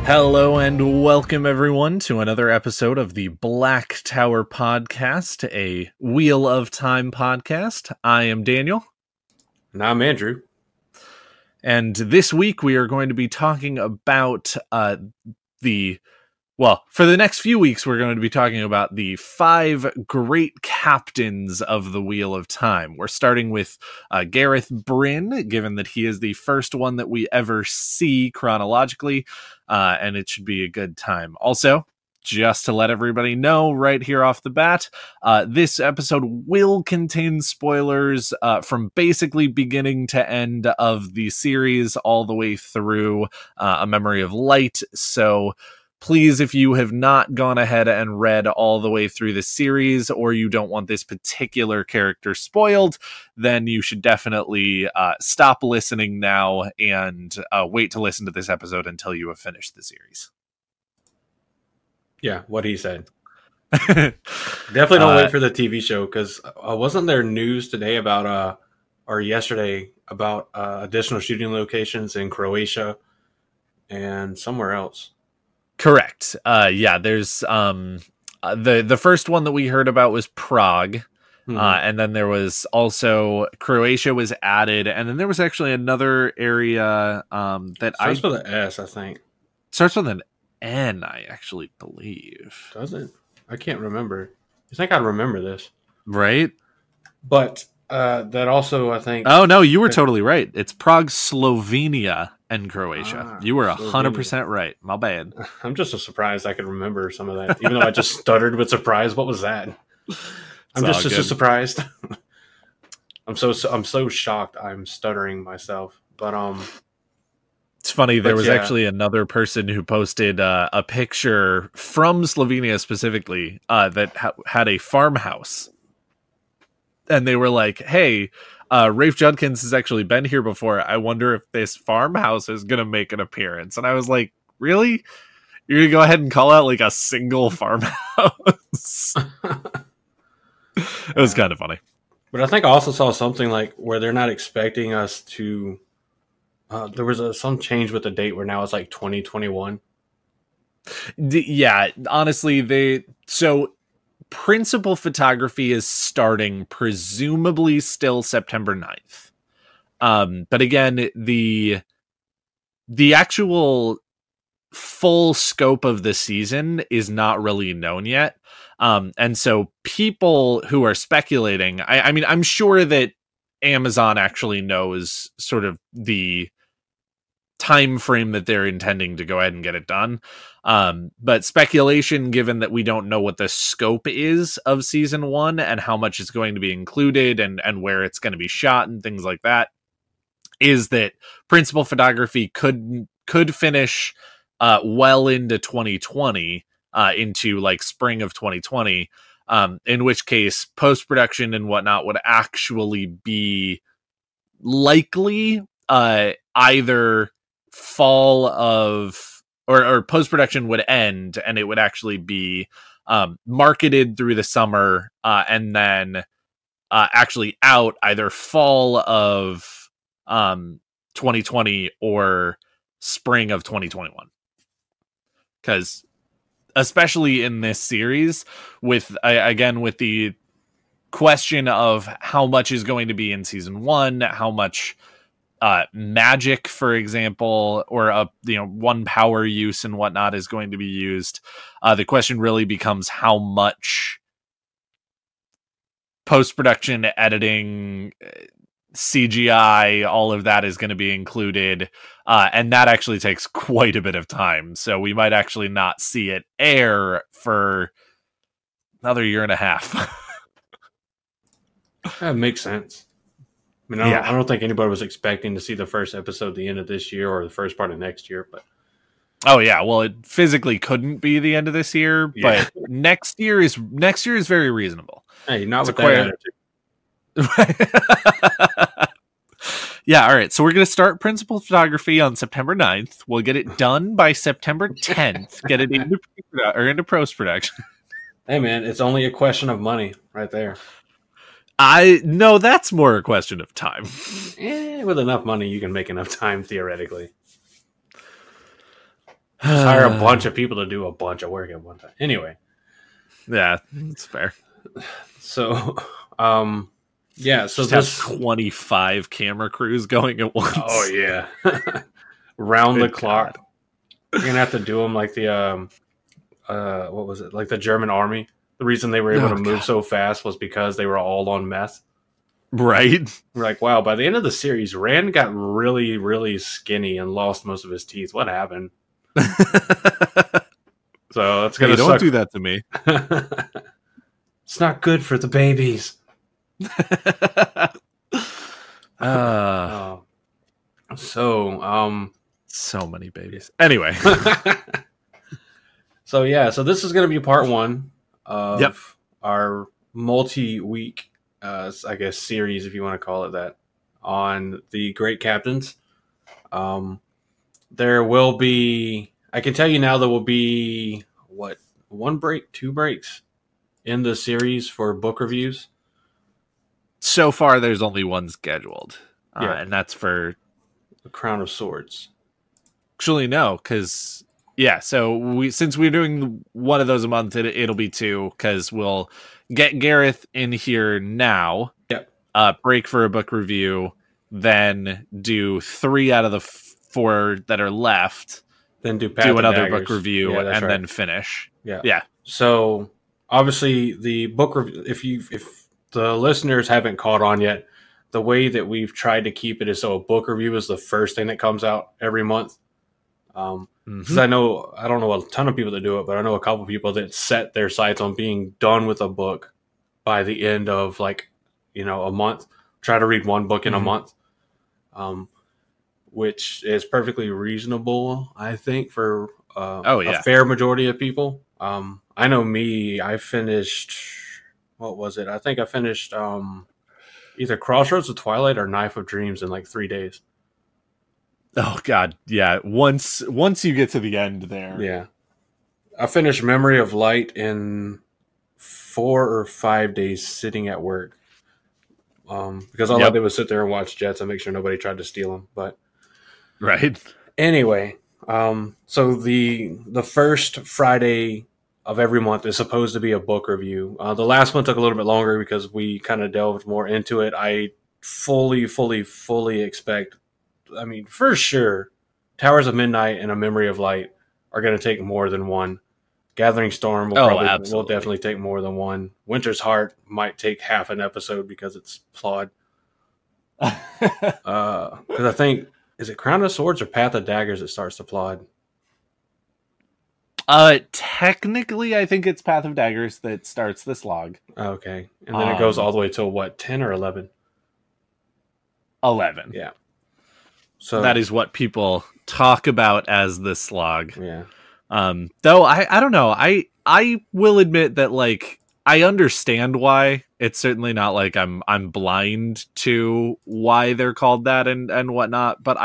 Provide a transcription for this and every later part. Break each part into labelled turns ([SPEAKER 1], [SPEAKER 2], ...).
[SPEAKER 1] Hello and welcome everyone to another episode of the Black Tower Podcast, a Wheel of Time podcast. I am Daniel.
[SPEAKER 2] And I'm Andrew.
[SPEAKER 1] And this week we are going to be talking about for the next few weeks we're going to be talking about the 5 great captains of the Wheel of Time. We're starting with Gareth Bryne, given that he is the first one that we ever see chronologically, and it should be a good time. Also, just to let everybody know right here off the bat, this episode will contain spoilers from basically beginning to end of the series all the way through A Memory of Light. So please, if you have not gone ahead and read all the way through the series, or you don't want this particular character spoiled, then you should definitely stop listening now and wait to listen to this episode until you have finished the series.
[SPEAKER 2] Yeah, what he said. Definitely don't wait for the TV show, because wasn't there news today about, or yesterday, about additional shooting locations in Croatia and somewhere else?
[SPEAKER 1] Correct. Yeah, there's the first one that we heard about was Prague. And then there was also Croatia was added, and then there was actually another area that
[SPEAKER 2] starts with an S, I think.
[SPEAKER 1] Starts with an N, I actually believe.
[SPEAKER 2] Does it? I can't remember. You think I'd remember this?
[SPEAKER 1] Right?
[SPEAKER 2] But that also, I think...
[SPEAKER 1] Oh, no, you were totally right. It's Prague, Slovenia, and Croatia. You were 100% right. My bad.
[SPEAKER 2] I'm just so surprised I could remember some of that, even though I just stuttered with surprise. What was that? I'm just surprised. I'm so shocked. I'm stuttering myself. But
[SPEAKER 1] it's funny. There was actually another person who posted a picture from Slovenia specifically that had a farmhouse, and they were like, "Hey, Rafe Judkins has actually been here before. I wonder if this farmhouse is going to make an appearance." And I was like, really? You're going to go ahead and call out like a single farmhouse? It was kind of funny.
[SPEAKER 2] But I think I also saw something like where they're not expecting us to... there was some change with the date where now it's like 2021.
[SPEAKER 1] Yeah, honestly, principal photography is starting presumably still September 9th. But again, the actual full scope of the season is not really known yet. And so people who are speculating, I mean, I'm sure that Amazon actually knows sort of the time frame that they're intending to go ahead and get it done. But speculation, given that we don't know what the scope is of season 1 and how much is going to be included and where it's going to be shot and things like that, is that principal photography could finish well into 2020, into like spring of 2020, in which case post-production and whatnot would actually be likely either fall of or post-production would end, and it would actually be marketed through the summer, and then actually out either fall of 2020 or spring of 2021. Because especially in this series, with the question of how much is going to be in season 1, how much magic, for example, or one power use and whatnot is going to be used. The question really becomes how much post-production, editing, CGI, all of that is going to be included, and that actually takes quite a bit of time. So we might actually not see it air for another year and a half.
[SPEAKER 2] That makes sense. I mean, I don't think anybody was expecting to see the first episode at the end of this year or the first part of next year, but...
[SPEAKER 1] Oh yeah, well, it physically couldn't be the end of this year, but next year is very reasonable.
[SPEAKER 2] Hey, not with that
[SPEAKER 1] attitude. Yeah, all right, so we're going to start principal photography on September 9th. We'll get it done by September 10th, get it into post-production.
[SPEAKER 2] Hey man, it's only a question of money right there.
[SPEAKER 1] No, that's more a question of time.
[SPEAKER 2] With enough money, you can make enough time, theoretically. Just hire a bunch of people to do a bunch of work at one time. Anyway.
[SPEAKER 1] Yeah, that's fair.
[SPEAKER 2] So, yeah. So
[SPEAKER 1] just
[SPEAKER 2] this
[SPEAKER 1] have 25 camera crews going at once.
[SPEAKER 2] Oh yeah, round the clock. You're gonna have to do them like the what was it? Like the German army. The reason they were able to move so fast was because they were all on meth.
[SPEAKER 1] Right.
[SPEAKER 2] We're like, wow. By the end of the series, Rand got really, really skinny and lost most of his teeth. What happened? So it's gonna.
[SPEAKER 1] Hey, don't do that to me.
[SPEAKER 2] It's not good for the babies.
[SPEAKER 1] So many babies. Anyway.
[SPEAKER 2] So yeah, so this is going to be part one of our multi-week, I guess, series, if you want to call it that, on the Great Captains. There will be, I can tell you now, there will be, two breaks in the series for book reviews.
[SPEAKER 1] So far, there's only one scheduled, and that's for
[SPEAKER 2] The Crown of Swords.
[SPEAKER 1] Actually, no, because so since we're doing one of those a month, it'll be two, because we'll get Gareth in here now.
[SPEAKER 2] Yep.
[SPEAKER 1] Break for a book review, then do 3 out of the 4 that are left.
[SPEAKER 2] Then do
[SPEAKER 1] another book review, and then finish. Yeah.
[SPEAKER 2] So obviously, the book review. If the listeners haven't caught on yet, the way that we've tried to keep it is so a book review is the first thing that comes out every month. Because I don't know a ton of people that do it, but I know a couple people that set their sights on being done with a book by the end of a month. Try to read one book in a month, which is perfectly reasonable, I think, for a fair majority of people. I know me, I finished, what was it? I think I finished either Crossroads of Twilight or Knife of Dreams in like 3 days.
[SPEAKER 1] Oh God, yeah. Once you get to the end there.
[SPEAKER 2] Yeah. I finished Memory of Light in 4 or 5 days sitting at work. Because all I did was sit there and watch Jets and make sure nobody tried to steal them. But
[SPEAKER 1] right.
[SPEAKER 2] Anyway, so the first Friday of every month is supposed to be a book review. The last one took a little bit longer because we kind of delved more into it. I fully expect, for sure, Towers of Midnight and A Memory of Light are going to take more than one. Gathering Storm will definitely take more than one. Winter's Heart might take half an episode because it's plot. Because I think, is it Crown of Swords or Path of Daggers that starts the plot?
[SPEAKER 1] Technically, I think it's Path of Daggers that starts this log.
[SPEAKER 2] Okay. And then it goes all the way till what, 10 or 11?
[SPEAKER 1] 11.
[SPEAKER 2] Yeah. So
[SPEAKER 1] that is what people talk about as the slog.
[SPEAKER 2] Yeah.
[SPEAKER 1] Though I don't know. I will admit that, like, I understand why. It's certainly not like I'm blind to why they're called that and whatnot, but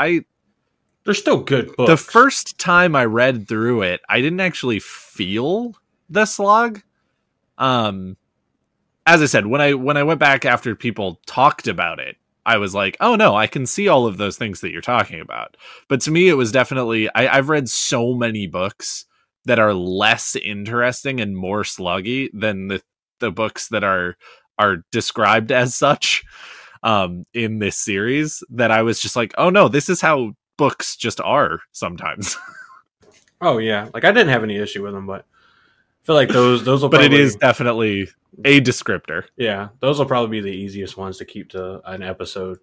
[SPEAKER 2] they're still good books.
[SPEAKER 1] The first time I read through it, I didn't actually feel the slog. As I said, when I went back after people talked about it, I was like, oh no, I can see all of those things that you're talking about. But to me, it was definitely, I've read so many books that are less interesting and more sluggy than the books that are described as such in this series, that I was just like, oh no, this is how books just are sometimes.
[SPEAKER 2] Oh yeah, like I didn't have any issue with them, but I feel like those will. But
[SPEAKER 1] it is definitely a descriptor.
[SPEAKER 2] Yeah, those will probably be the easiest ones to keep to an episode.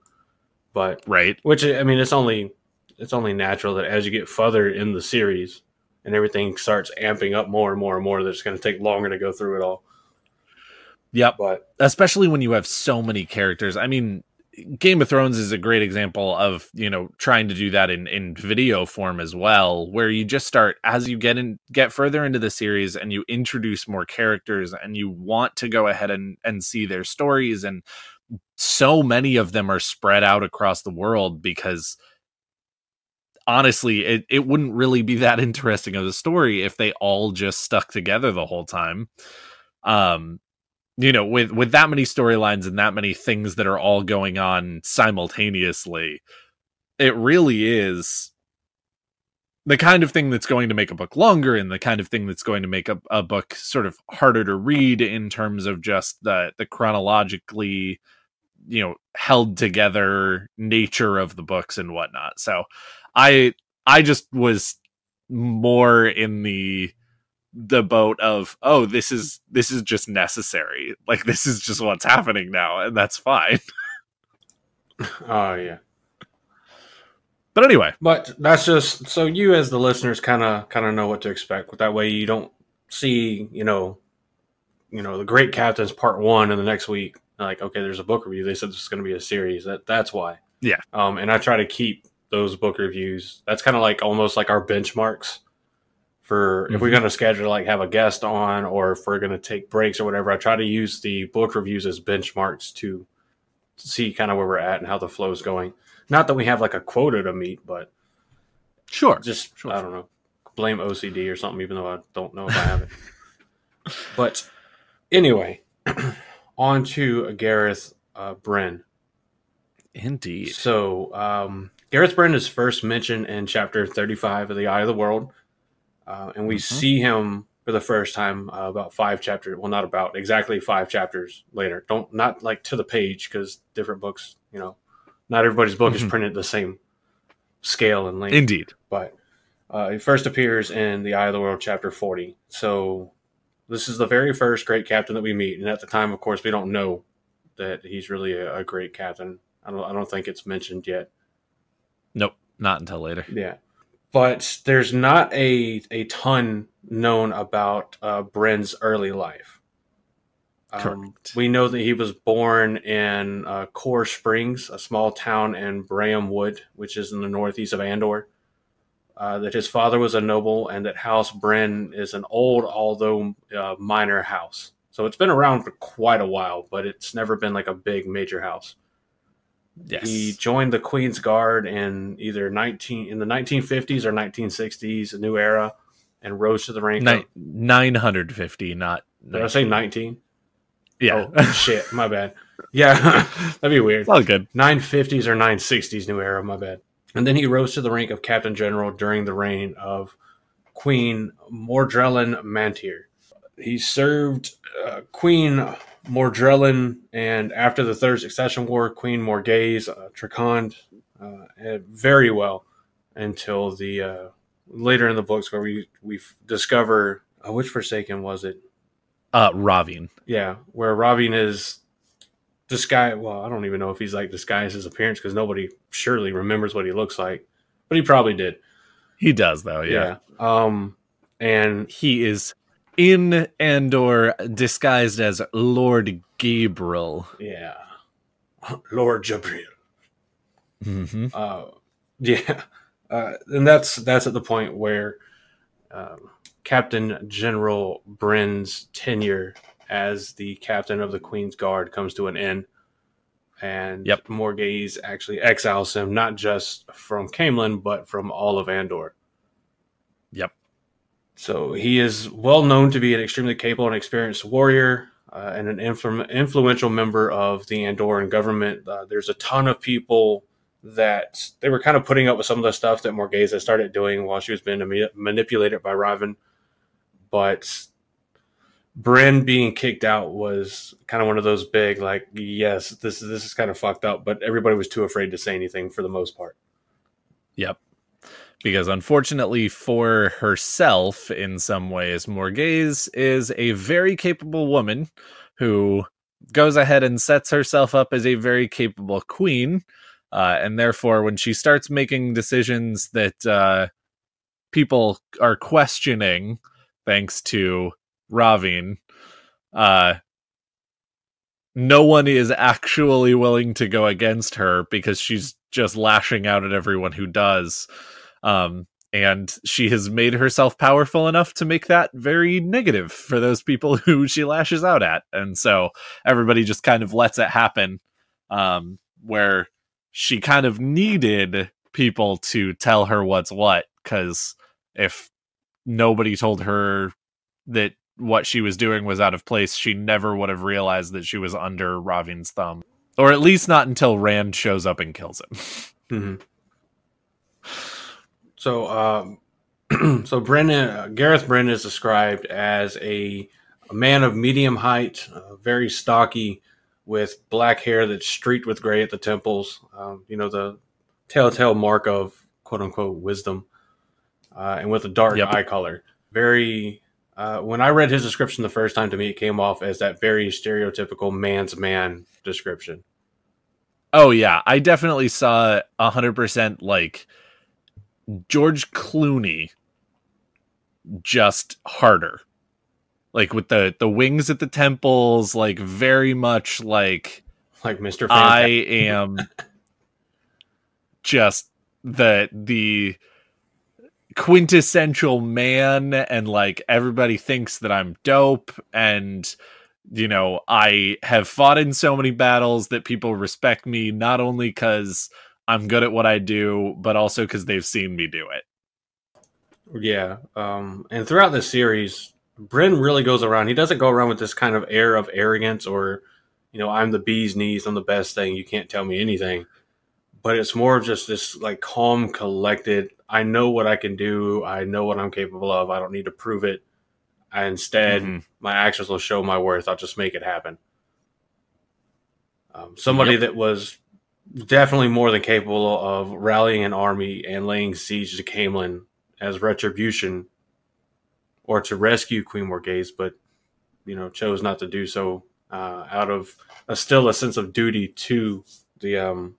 [SPEAKER 2] But
[SPEAKER 1] right,
[SPEAKER 2] which it's only natural that as you get further in the series and everything starts amping up more and more and more, that it's going to take longer to go through it all.
[SPEAKER 1] Yep,
[SPEAKER 2] but
[SPEAKER 1] especially when you have so many characters. I mean, Game of Thrones is a great example of, trying to do that in video form as well, where you just start, as you get further into the series and you introduce more characters and you want to go ahead and see their stories, and so many of them are spread out across the world, because honestly, it wouldn't really be that interesting of a story if they all just stuck together the whole time. With that many storylines and that many things that are all going on simultaneously, it really is the kind of thing that's going to make a book longer, and the kind of thing that's going to make a book sort of harder to read in terms of just the chronologically, held together nature of the books and whatnot. So I just was more in the boat of, oh, this is just necessary. Like, this is just what's happening now, and that's fine.
[SPEAKER 2] Oh yeah.
[SPEAKER 1] But anyway,
[SPEAKER 2] but that's just so you as the listeners kind of know what to expect. That way you don't see, the Great Captains Part 1 in the next week. Like, okay, there's a book review. They said this is going to be a series. That's why.
[SPEAKER 1] Yeah.
[SPEAKER 2] And I try to keep those book reviews. That's kind of like almost like our benchmarks for if we're going to schedule, like have a guest on, or if we're going to take breaks or whatever. I try to use the book reviews as benchmarks to see kind of where we're at and how the flow is going. Not that we have like a quota to meet, but
[SPEAKER 1] sure.
[SPEAKER 2] I don't know, blame OCD or something, even though I don't know if I have it. But anyway, on to Gareth Bryne.
[SPEAKER 1] Indeed.
[SPEAKER 2] So Gareth Bryne is first mentioned in chapter 35 of The Eye of the World. And we see him for the first time about 5 chapters. Well, not about, exactly 5 chapters later. Not like to the page, because different books, not everybody's book is printed the same scale and length.
[SPEAKER 1] Indeed.
[SPEAKER 2] But he first appears in The Eye of the World, chapter 40. So this is the very first great captain that we meet. And at the time, of course, we don't know that he's really a great captain. I don't think it's mentioned yet.
[SPEAKER 1] Nope, not until later.
[SPEAKER 2] Yeah. But there's not a ton known about Bryne's early life.
[SPEAKER 1] Correct.
[SPEAKER 2] We know that he was born in Core Springs, a small town in Braham Wood, which is in the northeast of Andor. That his father was a noble, and that House Bryne is an old, although minor house. So it's been around for quite a while, but it's never been like a big major house. Yes. He joined the Queen's Guard in either the 1950s or 1960s, a new era, and rose to the rank of
[SPEAKER 1] 950, not 19.
[SPEAKER 2] Did I say 19?
[SPEAKER 1] Yeah.
[SPEAKER 2] Oh, shit, my bad. Yeah, that'd be weird.
[SPEAKER 1] All good.
[SPEAKER 2] 950s or 960s new era, my bad. And then he rose to the rank of Captain General during the reign of Queen Mordrellin Mantir. He served Queen Mordrellin, and after the Third Succession War, Queen Morghese Tricond very well until the later in the books where we discover which Forsaken was it?
[SPEAKER 1] Ravine.
[SPEAKER 2] Yeah, where Ravine is disguised. Well, I don't even know if he's like disguised his appearance, because nobody surely remembers what he looks like, but he probably did.
[SPEAKER 1] He does, though. Yeah.
[SPEAKER 2] And
[SPEAKER 1] he is in Andor disguised as Lord Gabriel.
[SPEAKER 2] Yeah. Lord Gabriel.
[SPEAKER 1] Mm-hmm.
[SPEAKER 2] Yeah. And that's at the point where Captain General Bryne's tenure as the captain of the Queen's Guard comes to an end. And Morghese actually exiles him, not just from Camelin, but from all of Andor.
[SPEAKER 1] Yep.
[SPEAKER 2] So he is well known to be an extremely capable and experienced warrior and an influential member of the Andorran government. There's a ton of people that they were kind of putting up with some of the stuff that Morghese started doing while she was being manipulated by Raven. But Bryne being kicked out was kind of one of those big, like, yes, this is kind of fucked up, but everybody was too afraid to say anything for the most part.
[SPEAKER 1] Yep. Because unfortunately for herself, in some ways, Morghese is a very capable woman who goes ahead and sets herself up as a very capable queen. And therefore, when she starts making decisions that people are questioning, thanks to Ravine, no one is actually willing to go against her because she's just lashing out at everyone who does. And she has made herself powerful enough to make that very negative for those people who she lashes out at. And so everybody just kind of lets it happen, where she kind of needed people to tell her what's what, because if nobody told her that what she was doing was out of place, she never would have realized that she was under Ravine's thumb. Or at least not until Rand shows up and kills him.
[SPEAKER 2] Mm-hmm. So So Gareth Bryne is described as a man of medium height, very stocky, with black hair that's streaked with gray at the temples. The telltale mark of quote unquote wisdom, and with a dark
[SPEAKER 1] Yep.
[SPEAKER 2] eye color. Very. When I read his description the first time, to me it came off as that very stereotypical man's man description.
[SPEAKER 1] Oh yeah, I definitely saw 100% like George Clooney, just harder. Like with the wings at the temples, like very much like
[SPEAKER 2] Mr. Fantastic.
[SPEAKER 1] I am just the quintessential man, and like everybody thinks that I'm dope, and I have fought in so many battles that people respect me, not only because I'm good at what I do, but also because they've seen me do it.
[SPEAKER 2] Yeah. And throughout the series, Bryne really goes around. He doesn't go around with this kind of air of arrogance or, I'm the bee's knees, I'm the best thing, you can't tell me anything. But it's more of just this like calm, collected, I know what I can do, I know what I'm capable of, I don't need to prove it. Instead, my actions will show my worth. I'll just make it happen. Somebody that was definitely more than capable of rallying an army and laying siege to Camelin as retribution or to rescue Queen Morghese, but chose not to do so out of still a sense of duty to the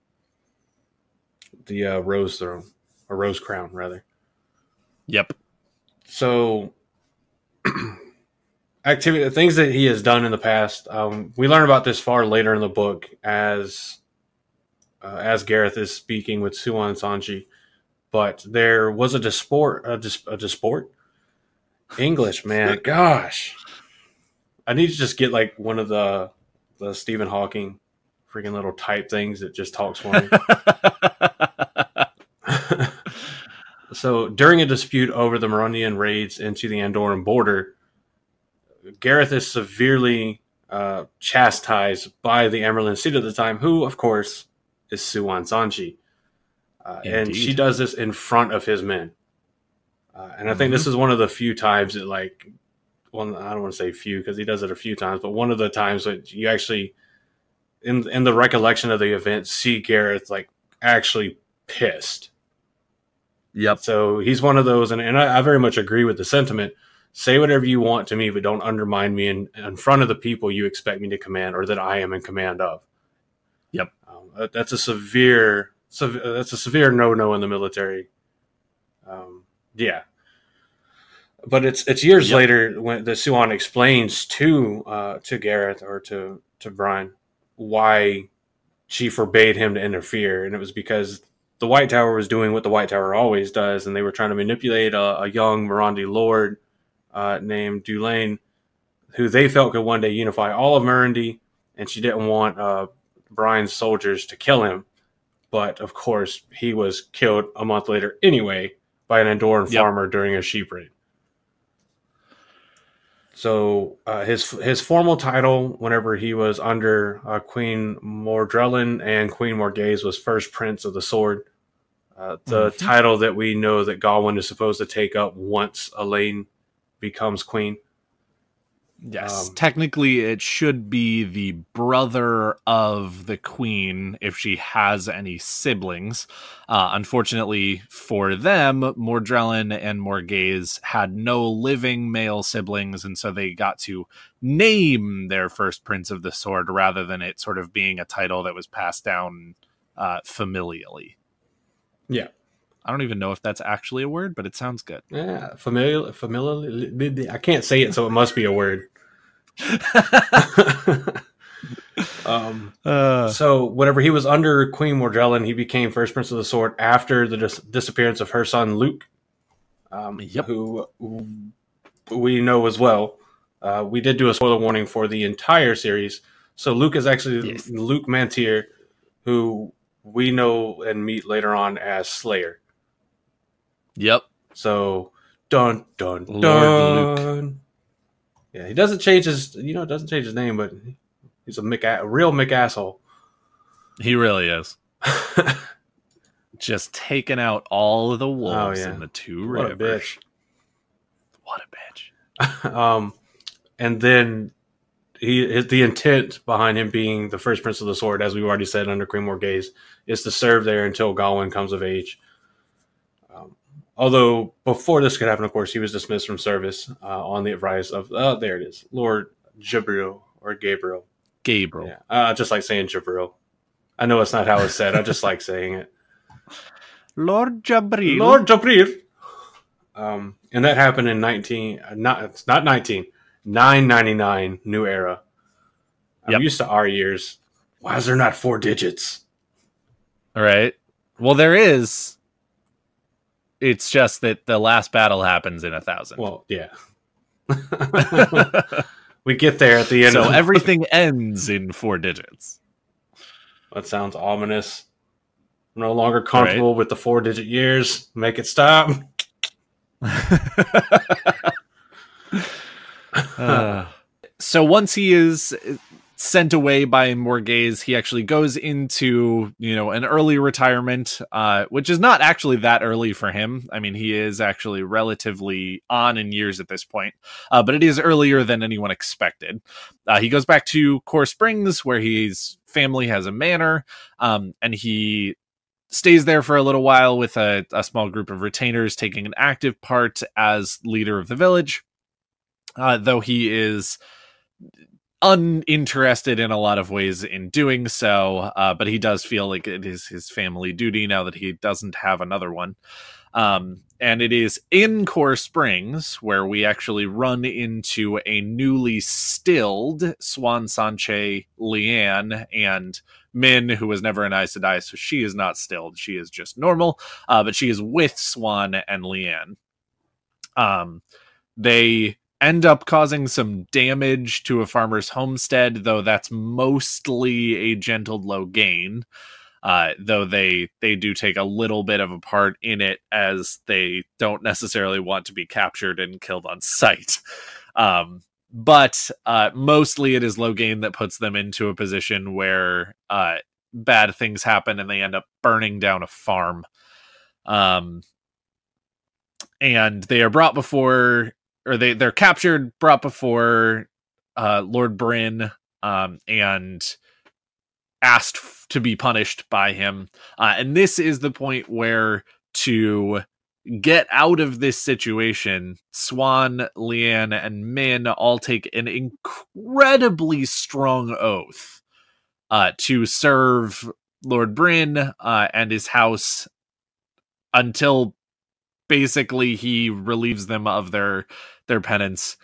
[SPEAKER 2] Rose Throne, or Rose Crown rather.
[SPEAKER 1] Yep.
[SPEAKER 2] So things that he has done in the past. We learn about this far later in the book as Gareth is speaking with Siuan Sanji. But there was a disport. English, man. Gosh. I need to just get like one of the Stephen Hawking freaking little type things that just talks for me. So during a dispute over the Merondian raids into the Andorran border, Gareth is severely chastised by the Emerald Seat at the time, who, of course, is Siuan Sanji. And she does this in front of his men. And I think this is one of the few times that, I don't want to say few because he does it a few times, but one of the times that you actually, in the recollection of the event, see Gareth actually pissed.
[SPEAKER 1] Yep.
[SPEAKER 2] So he's one of those, and I very much agree with the sentiment. Say whatever you want to me, but don't undermine me in front of the people you expect me to command or that I am in command of.
[SPEAKER 1] Yep.
[SPEAKER 2] That's a severe no in the military. Yeah. But it's years later when the Siuan explains to Gareth or to Bryne why she forbade him to interfere, and it was because the White Tower was doing what the White Tower always does, and they were trying to manipulate a young Merondi lord named Dulain, who they felt could one day unify all of Merondi, and she didn't want Bryne's soldiers to kill him. But of course, he was killed a month later anyway by an Andorran farmer during a sheep raid. So his formal title, whenever he was under Queen Mordrellin and Queen Morghese, was First Prince of the Sword. The title that we know that Gawain is supposed to take up once Elaine becomes queen.
[SPEAKER 1] Yes, technically it should be the brother of the queen if she has any siblings. Unfortunately for them, Mordrellin and Morghese had no living male siblings, and so they got to name their first Prince of the Sword rather than it sort of being a title that was passed down familially.
[SPEAKER 2] Yeah.
[SPEAKER 1] I don't even know if that's actually a word, but it sounds good.
[SPEAKER 2] Yeah, familiar. I can't say it, so it must be a word. So whenever he was under Queen Mordrellin, he became First Prince of the Sword after the disappearance of her son Luke, who we know as well. We did do a spoiler warning for the entire series. So Luke is actually Luke Mantir, who we know and meet later on as Slayer.
[SPEAKER 1] Yep.
[SPEAKER 2] So dun dun
[SPEAKER 1] Lord
[SPEAKER 2] dun.
[SPEAKER 1] Luke.
[SPEAKER 2] Yeah, he doesn't change his name, but he's a real McAsshole.
[SPEAKER 1] He really is. Just taking out all of the wolves in the two rivers. What a bitch.
[SPEAKER 2] And then the intent behind him being the first Prince of the Sword, as we've already said under Queen Morgaze, is to serve there until Gawain comes of age. Although before this could happen, of course, he was dismissed from service on the advice of, there it is, Lord Jabril or Gabriel.
[SPEAKER 1] Gabriel.
[SPEAKER 2] Yeah, I just like saying Jabril. I know it's not how it's said. I just like saying it.
[SPEAKER 1] Lord Jabril.
[SPEAKER 2] Lord Jabril. And that happened in 999 New Era. I'm used to our years. Why is there not 4 digits?
[SPEAKER 1] All right. Well, there is. It's just that the last battle happens in 1,000.
[SPEAKER 2] Well, yeah. We get there at the end.
[SPEAKER 1] So everything ends in 4 digits.
[SPEAKER 2] That sounds ominous. I'm no longer comfortable with the 4-digit years. Make it stop.
[SPEAKER 1] So once he is sent away by Morgaze, he actually goes into, an early retirement, which is not actually that early for him. I mean, he is actually relatively on in years at this point, but it is earlier than anyone expected. He goes back to Core Springs, where his family has a manor, and he stays there for a little while with a small group of retainers, taking an active part as leader of the village, though he is uninterested in a lot of ways in doing so, but he does feel like it is his family duty now that he doesn't have another one. And it is in Core Springs where we actually run into a newly stilled Siuan Sanche Leanne and Min, who was never an Aes Sedai, so she is not stilled. She is just normal, but she is with Siuan and Leanne. They end up causing some damage to a farmer's homestead, though that's mostly a gentled Logain, though they do take a little bit of a part in it, as they don't necessarily want to be captured and killed on sight. But mostly it is Logain that puts them into a position where bad things happen and they end up burning down a farm. And they are brought before... or they're captured, brought before Lord Bryne, and asked to be punished by him. And this is the point where, to get out of this situation, Siuan, Leanne, and Min all take an incredibly strong oath to serve Lord Bryne and his house until basically he relieves them of their penance,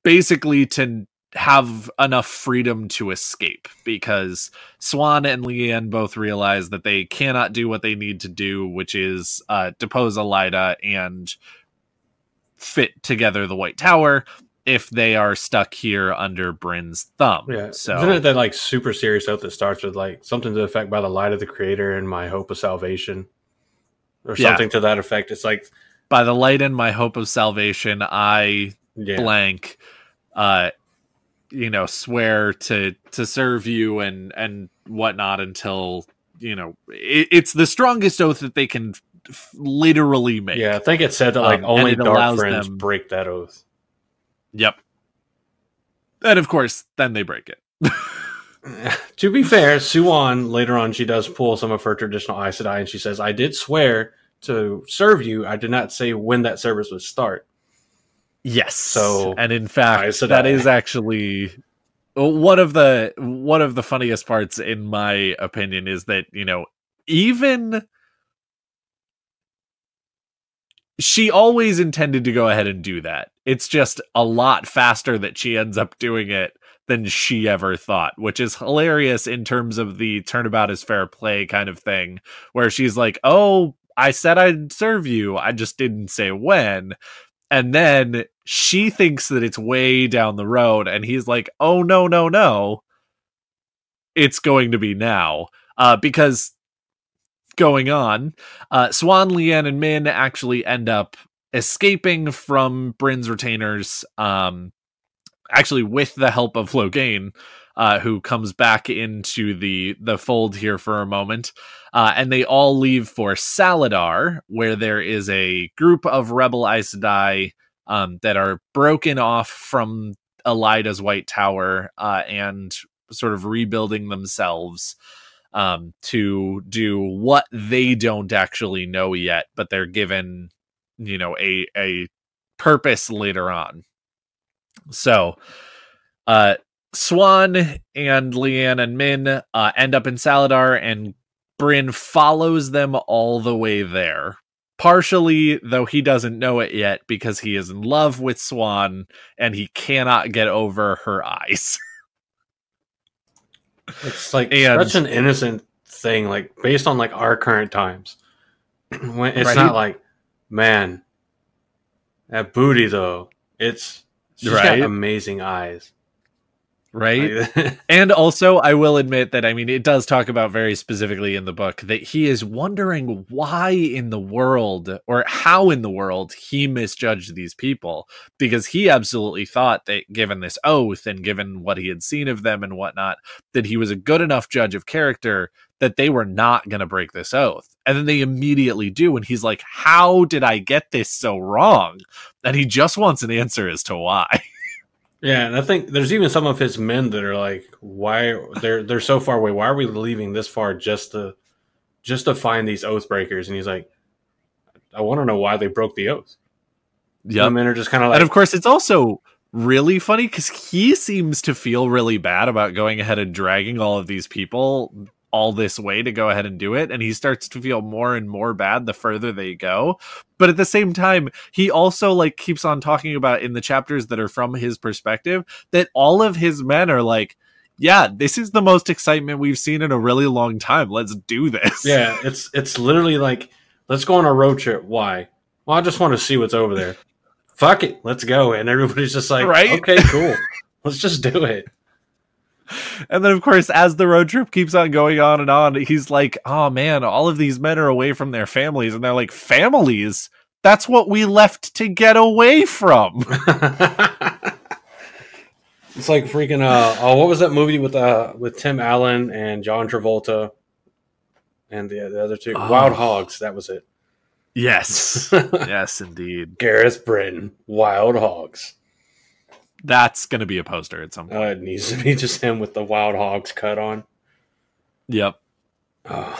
[SPEAKER 1] basically to have enough freedom to escape, because Siuan and Leanne both realize that they cannot do what they need to do, which is depose Elaida and fit together the White Tower, if they are stuck here under Bryne's thumb.
[SPEAKER 2] Yeah.
[SPEAKER 1] So
[SPEAKER 2] isn't it that like super serious oath that starts with like something to the effect, by the light of the Creator and my hope of salvation, or something to that effect? It's like,
[SPEAKER 1] by the light and my hope of salvation, I blank, swear to serve you and whatnot until, it's the strongest oath that they can literally make.
[SPEAKER 2] Yeah, I think it said that like only dark friends break that oath.
[SPEAKER 1] Yep. And of course, then they break it.
[SPEAKER 2] To be fair, Siuan, later on, she does pull some of her traditional Aes Sedai, and she says, I did swear to serve you. I did not say when that service would start.
[SPEAKER 1] Yes.
[SPEAKER 2] So,
[SPEAKER 1] and in fact, that is actually one of the funniest parts, in my opinion, is that, even she always intended to go ahead and do that. It's just a lot faster that she ends up doing it than she ever thought, which is hilarious in terms of the turnabout is fair play kind of thing, where she's like, oh, I said I'd serve you, I just didn't say when. And then she thinks that it's way down the road, and he's like, oh, no, it's going to be now. Because going on, Siuan, Leanne, and Min actually end up escaping from Bryne's retainers, actually with the help of Loghain, who comes back into the fold here for a moment. And they all leave for Saladar, where there is a group of rebel Aes Sedai that are broken off from Elida's White Tower and sort of rebuilding themselves to do what they don't actually know yet, but they're given, a purpose later on. So, Swan and Leanne and Min end up in Saladar, and Bryn follows them all the way there. Partially, though he doesn't know it yet, because he is in love with Swan and he cannot get over her eyes.
[SPEAKER 2] It's like such an innocent thing, like based on like our current times. When it's not like, man, that booty though. She's got amazing eyes.
[SPEAKER 1] Right. And also, I will admit that, I mean, it does talk about very specifically in the book that he is wondering why in the world, or how in the world, he misjudged these people, because he absolutely thought that given this oath and given what he had seen of them and whatnot, that he was a good enough judge of character that they were not going to break this oath. And then they immediately do. And he's like, how did I get this so wrong? And he just wants an answer as to why.
[SPEAKER 2] Yeah, and I think there's even some of his men that are like, why they're so far away? Why are we leaving this far just to find these oath breakers? And he's like, I want to know why they broke the oath.
[SPEAKER 1] Yeah,
[SPEAKER 2] the men are just kind of like,
[SPEAKER 1] and of course, it's also really funny because he seems to feel really bad about going ahead and dragging all of these people all this way to go ahead and do it, and he starts to feel more and more bad the further they go. But at the same time, he also like keeps on talking about in the chapters that are from his perspective that all of his men are like, yeah, this is the most excitement we've seen in a really long time. Let's do this.
[SPEAKER 2] Yeah, it's literally like, let's go on a road trip. Why? Well, I just want to see what's over there. Fuck it, let's go. And everybody's just like, right? Okay, cool. Let's just do it.
[SPEAKER 1] And then, of course, as the road trip keeps on going on, he's like, oh man, all of these men are away from their families. And they're like, families? That's what we left to get away from.
[SPEAKER 2] It's like freaking, what was that movie with Tim Allen and John Travolta and the other two? Wild Hogs, that was it.
[SPEAKER 1] Yes. Yes, indeed.
[SPEAKER 2] Gareth Bryne, Wild Hogs.
[SPEAKER 1] That's going to be a poster at some point.
[SPEAKER 2] It needs to be just him with the Wild Hogs cut on.
[SPEAKER 1] Yep. But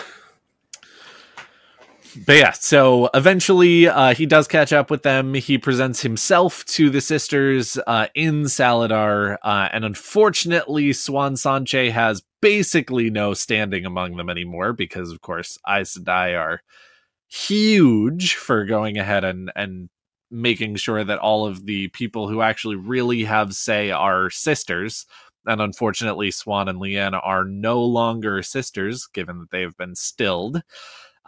[SPEAKER 1] yeah, so eventually he does catch up with them. He presents himself to the sisters in Saladar. And unfortunately, Swan Sanche has basically no standing among them anymore because, of course, Aes Sedai are huge for going ahead and making sure that all of the people who actually really have say are sisters. And unfortunately, Swan and Leanne are no longer sisters, given that they have been stilled.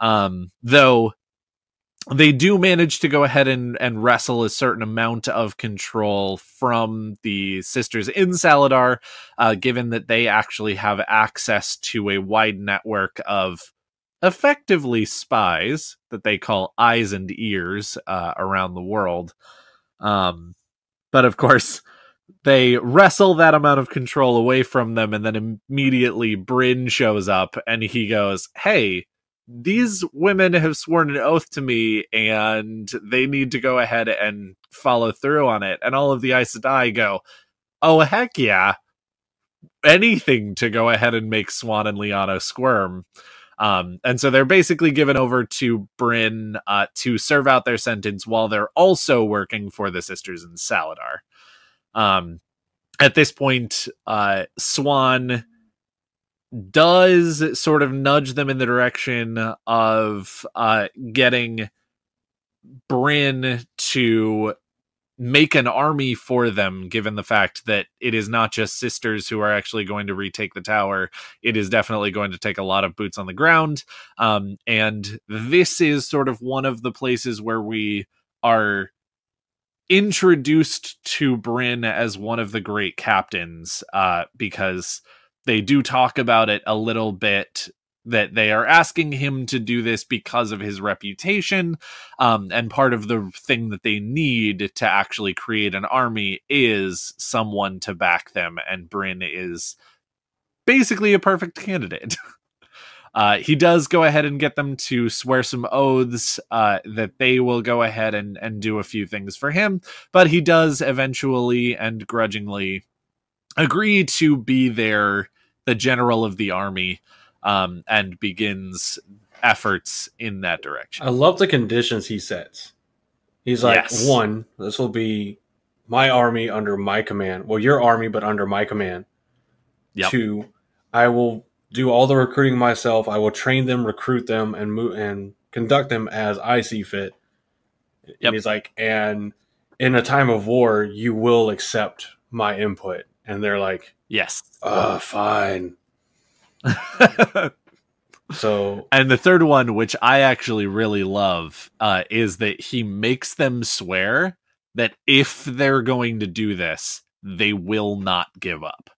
[SPEAKER 1] Though they do manage to go ahead and wrestle a certain amount of control from the sisters in Saladar, given that they actually have access to a wide network of effectively spies that they call eyes and ears around the world. But of course, they wrestle that amount of control away from them, and then immediately Bryn shows up and he goes, hey, these women have sworn an oath to me and they need to go ahead and follow through on it. And all of the Aes Sedai go, oh, heck yeah. Anything to go ahead and make Swan and Liana squirm. And so they're basically given over to Bryn to serve out their sentence while they're also working for the sisters in Saladar. At this point, Swan does sort of nudge them in the direction of getting Bryn to make an army for them, given the fact that it is not just sisters who are actually going to retake the tower. It is definitely going to take a lot of boots on the ground. And this is sort of one of the places where we are introduced to Bryn as one of the great captains, because they do talk about it a little bit that they are asking him to do this because of his reputation, and part of the thing that they need to actually create an army is someone to back them, and Bryne is basically a perfect candidate. He does go ahead and get them to swear some oaths that they will go ahead and do a few things for him, but he does eventually and grudgingly agree to be the general of the army, and begins efforts in that direction.
[SPEAKER 2] I love the conditions he sets. He's like,
[SPEAKER 1] Yes.
[SPEAKER 2] 1, this will be my army under my command. Well, your army, but under my command.
[SPEAKER 1] Yep.
[SPEAKER 2] 2, I will do all the recruiting myself. I will train them, recruit them, and conduct them as I see fit. Yep. And he's like, and in a time of war, you will accept my input. And they're like,
[SPEAKER 1] yes.
[SPEAKER 2] Fine. So,
[SPEAKER 1] and the third one, which I actually really love, is that he makes them swear that if they're going to do this, they will not give up.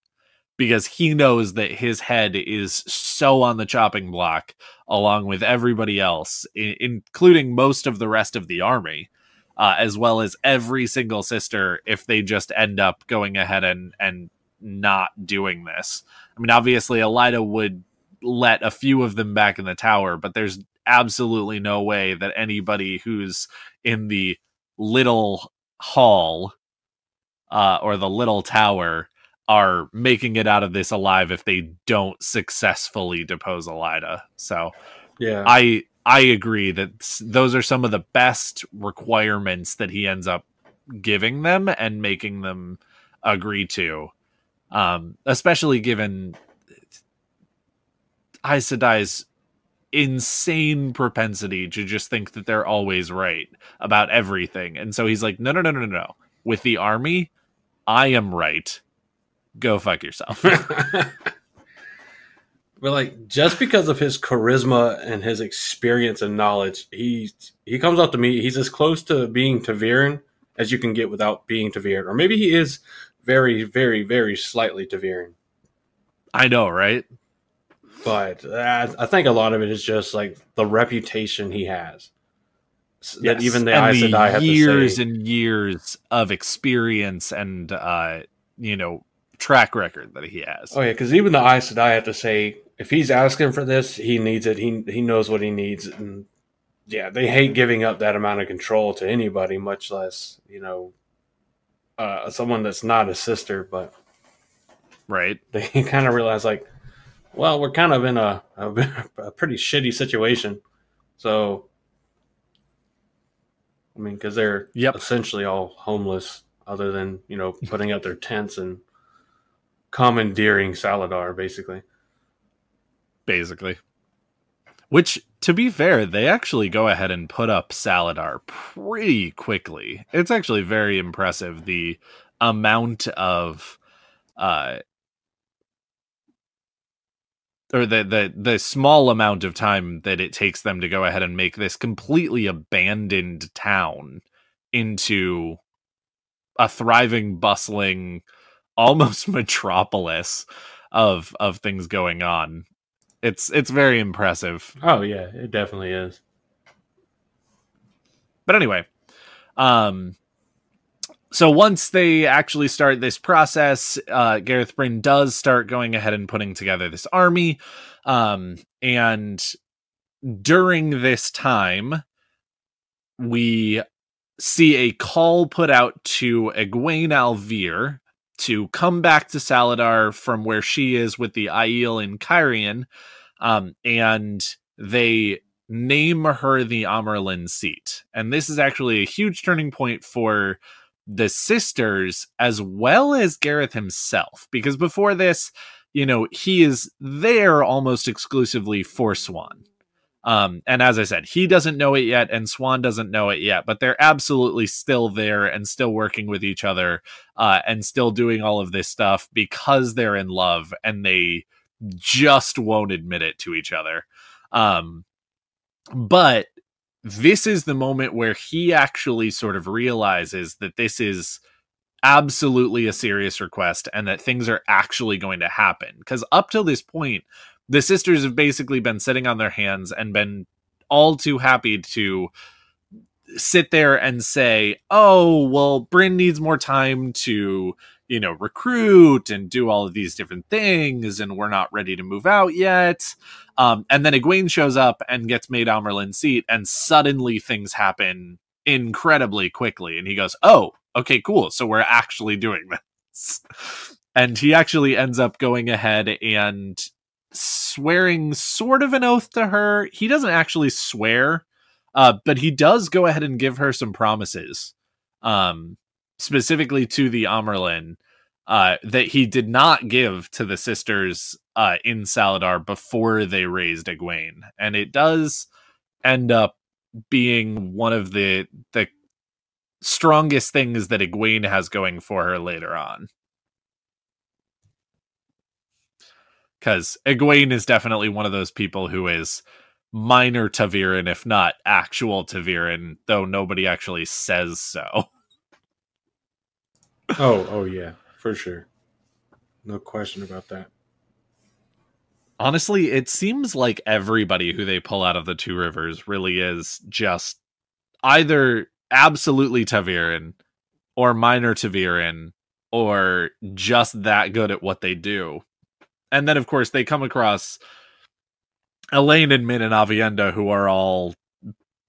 [SPEAKER 1] Because he knows that his head is so on the chopping block, along with everybody else, including most of the rest of the army, as well as every single sister, if they just end up going ahead and not doing this. I mean, obviously, Elida would let a few of them back in the tower, but there's absolutely no way that anybody who's in the little hall or the little tower are making it out of this alive if they don't successfully depose Elida. So
[SPEAKER 2] yeah,
[SPEAKER 1] I agree that those are some of the best requirements that he ends up giving them and making them agree to, especially given Aes Sedai's insane propensity to just think that they're always right about everything. And so he's like, no. With the army, I am right. Go fuck yourself.
[SPEAKER 2] But like, just because of his charisma and his experience and knowledge, he comes out to me. He's as close to being Ta'veren as you can get without being Ta'veren, or maybe he is very, very, very slightly Ta'veren.
[SPEAKER 1] I know, right?
[SPEAKER 2] But I think a lot of it is just like the reputation he has.
[SPEAKER 1] Yes.
[SPEAKER 2] That even the Aes Sedai have
[SPEAKER 1] years
[SPEAKER 2] to say,
[SPEAKER 1] and years of experience and track record that he has.
[SPEAKER 2] Oh yeah, because even the Aes Sedai have to say, if he's asking for this, he needs it. He knows what he needs, and yeah, they hate giving up that amount of control to anybody, much less someone that's not a sister. But
[SPEAKER 1] right,
[SPEAKER 2] they kind of realize like, well, we're kind of in a pretty shitty situation. So, I mean, because they're essentially all homeless, other than putting up their tents and commandeering Saladar, basically.
[SPEAKER 1] Which, to be fair, they actually go ahead and put up Saladar pretty quickly. It's actually very impressive, the amount of or the small amount of time that it takes them to go ahead and make this completely abandoned town into a thriving, bustling, almost metropolis of things going on. It's very impressive.
[SPEAKER 2] Oh yeah, it definitely is.
[SPEAKER 1] But anyway, so once they actually start this process, Gareth Bryne does start going ahead and putting together this army. And during this time, we see a call put out to Egwene Alvir to come back to Saladar from where she is with the Aiel in Cairhien, and they name her the Amarlin seat. And this is actually a huge turning point for the sisters as well as Gareth himself, because before this, he is there almost exclusively for Siuan. And as I said, he doesn't know it yet, and Siuan doesn't know it yet, but they're absolutely still there and still working with each other, and still doing all of this stuff because they're in love, and they just won't admit it to each other. But this is the moment where he actually sort of realizes that this is absolutely a serious request and that things are actually going to happen. Because up till this point, the sisters have basically been sitting on their hands and been all too happy to sit there and say, oh, well, Bryn needs more time to, recruit and do all of these different things, and we're not ready to move out yet. And then Egwene shows up and gets made Amerlin's seat, and suddenly things happen incredibly quickly. And he goes, oh, okay, cool. So we're actually doing this. And he actually ends up going ahead and swearing sort of an oath to her. He doesn't actually swear, but he does go ahead and give her some promises, specifically to the Amerlin, that he did not give to the sisters in Saladar before they raised Egwene. And it does end up being one of the strongest things that Egwene has going for her later on. Because Egwene is definitely one of those people who is minor Taviran, if not actual Taviran, though nobody actually says so.
[SPEAKER 2] Oh yeah, for sure. No question about that.
[SPEAKER 1] Honestly, it seems like everybody who they pull out of the Two Rivers really is just either absolutely Taviran or minor Taviran or just that good at what they do. And then, of course, they come across Elaine and Min and Avienda, who are all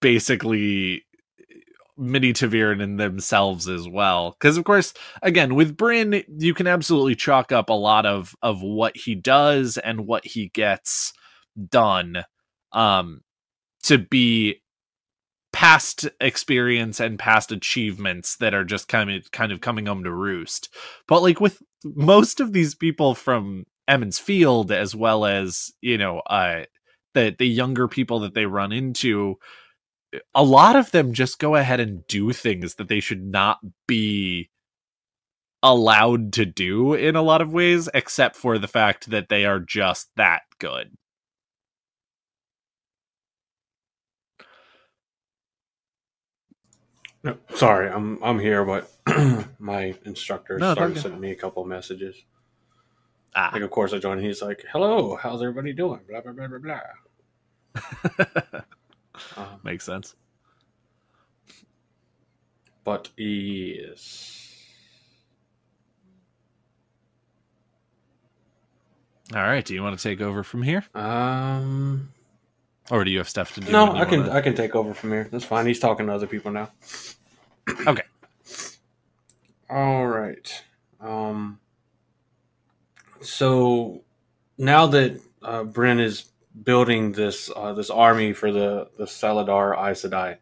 [SPEAKER 1] basically mini Taviran in themselves as well. Because, of course, again, with Bryn, you can absolutely chalk up a lot of what he does and what he gets done to be past experience and past achievements that are just kind of coming home to roost. But like with most of these people from Emmons Field, as well as the younger people that they run into, a lot of them just go ahead and do things that they should not be allowed to do in a lot of ways, except for the fact that they are just that good.
[SPEAKER 2] No, sorry, I'm here, but my instructor started sending me a couple of messages. Like, of course, I joined. He's like, "Hello, how's everybody doing?" Blah blah blah blah blah.
[SPEAKER 1] Makes sense.
[SPEAKER 2] But yes.
[SPEAKER 1] All right. Do you want to take over from here? Or do you have stuff to do?
[SPEAKER 2] No, I can take over from here. That's fine. He's talking to other people now.
[SPEAKER 1] Okay.
[SPEAKER 2] All right. So now that Bryn is building this army for the Saladar Aes Sedai,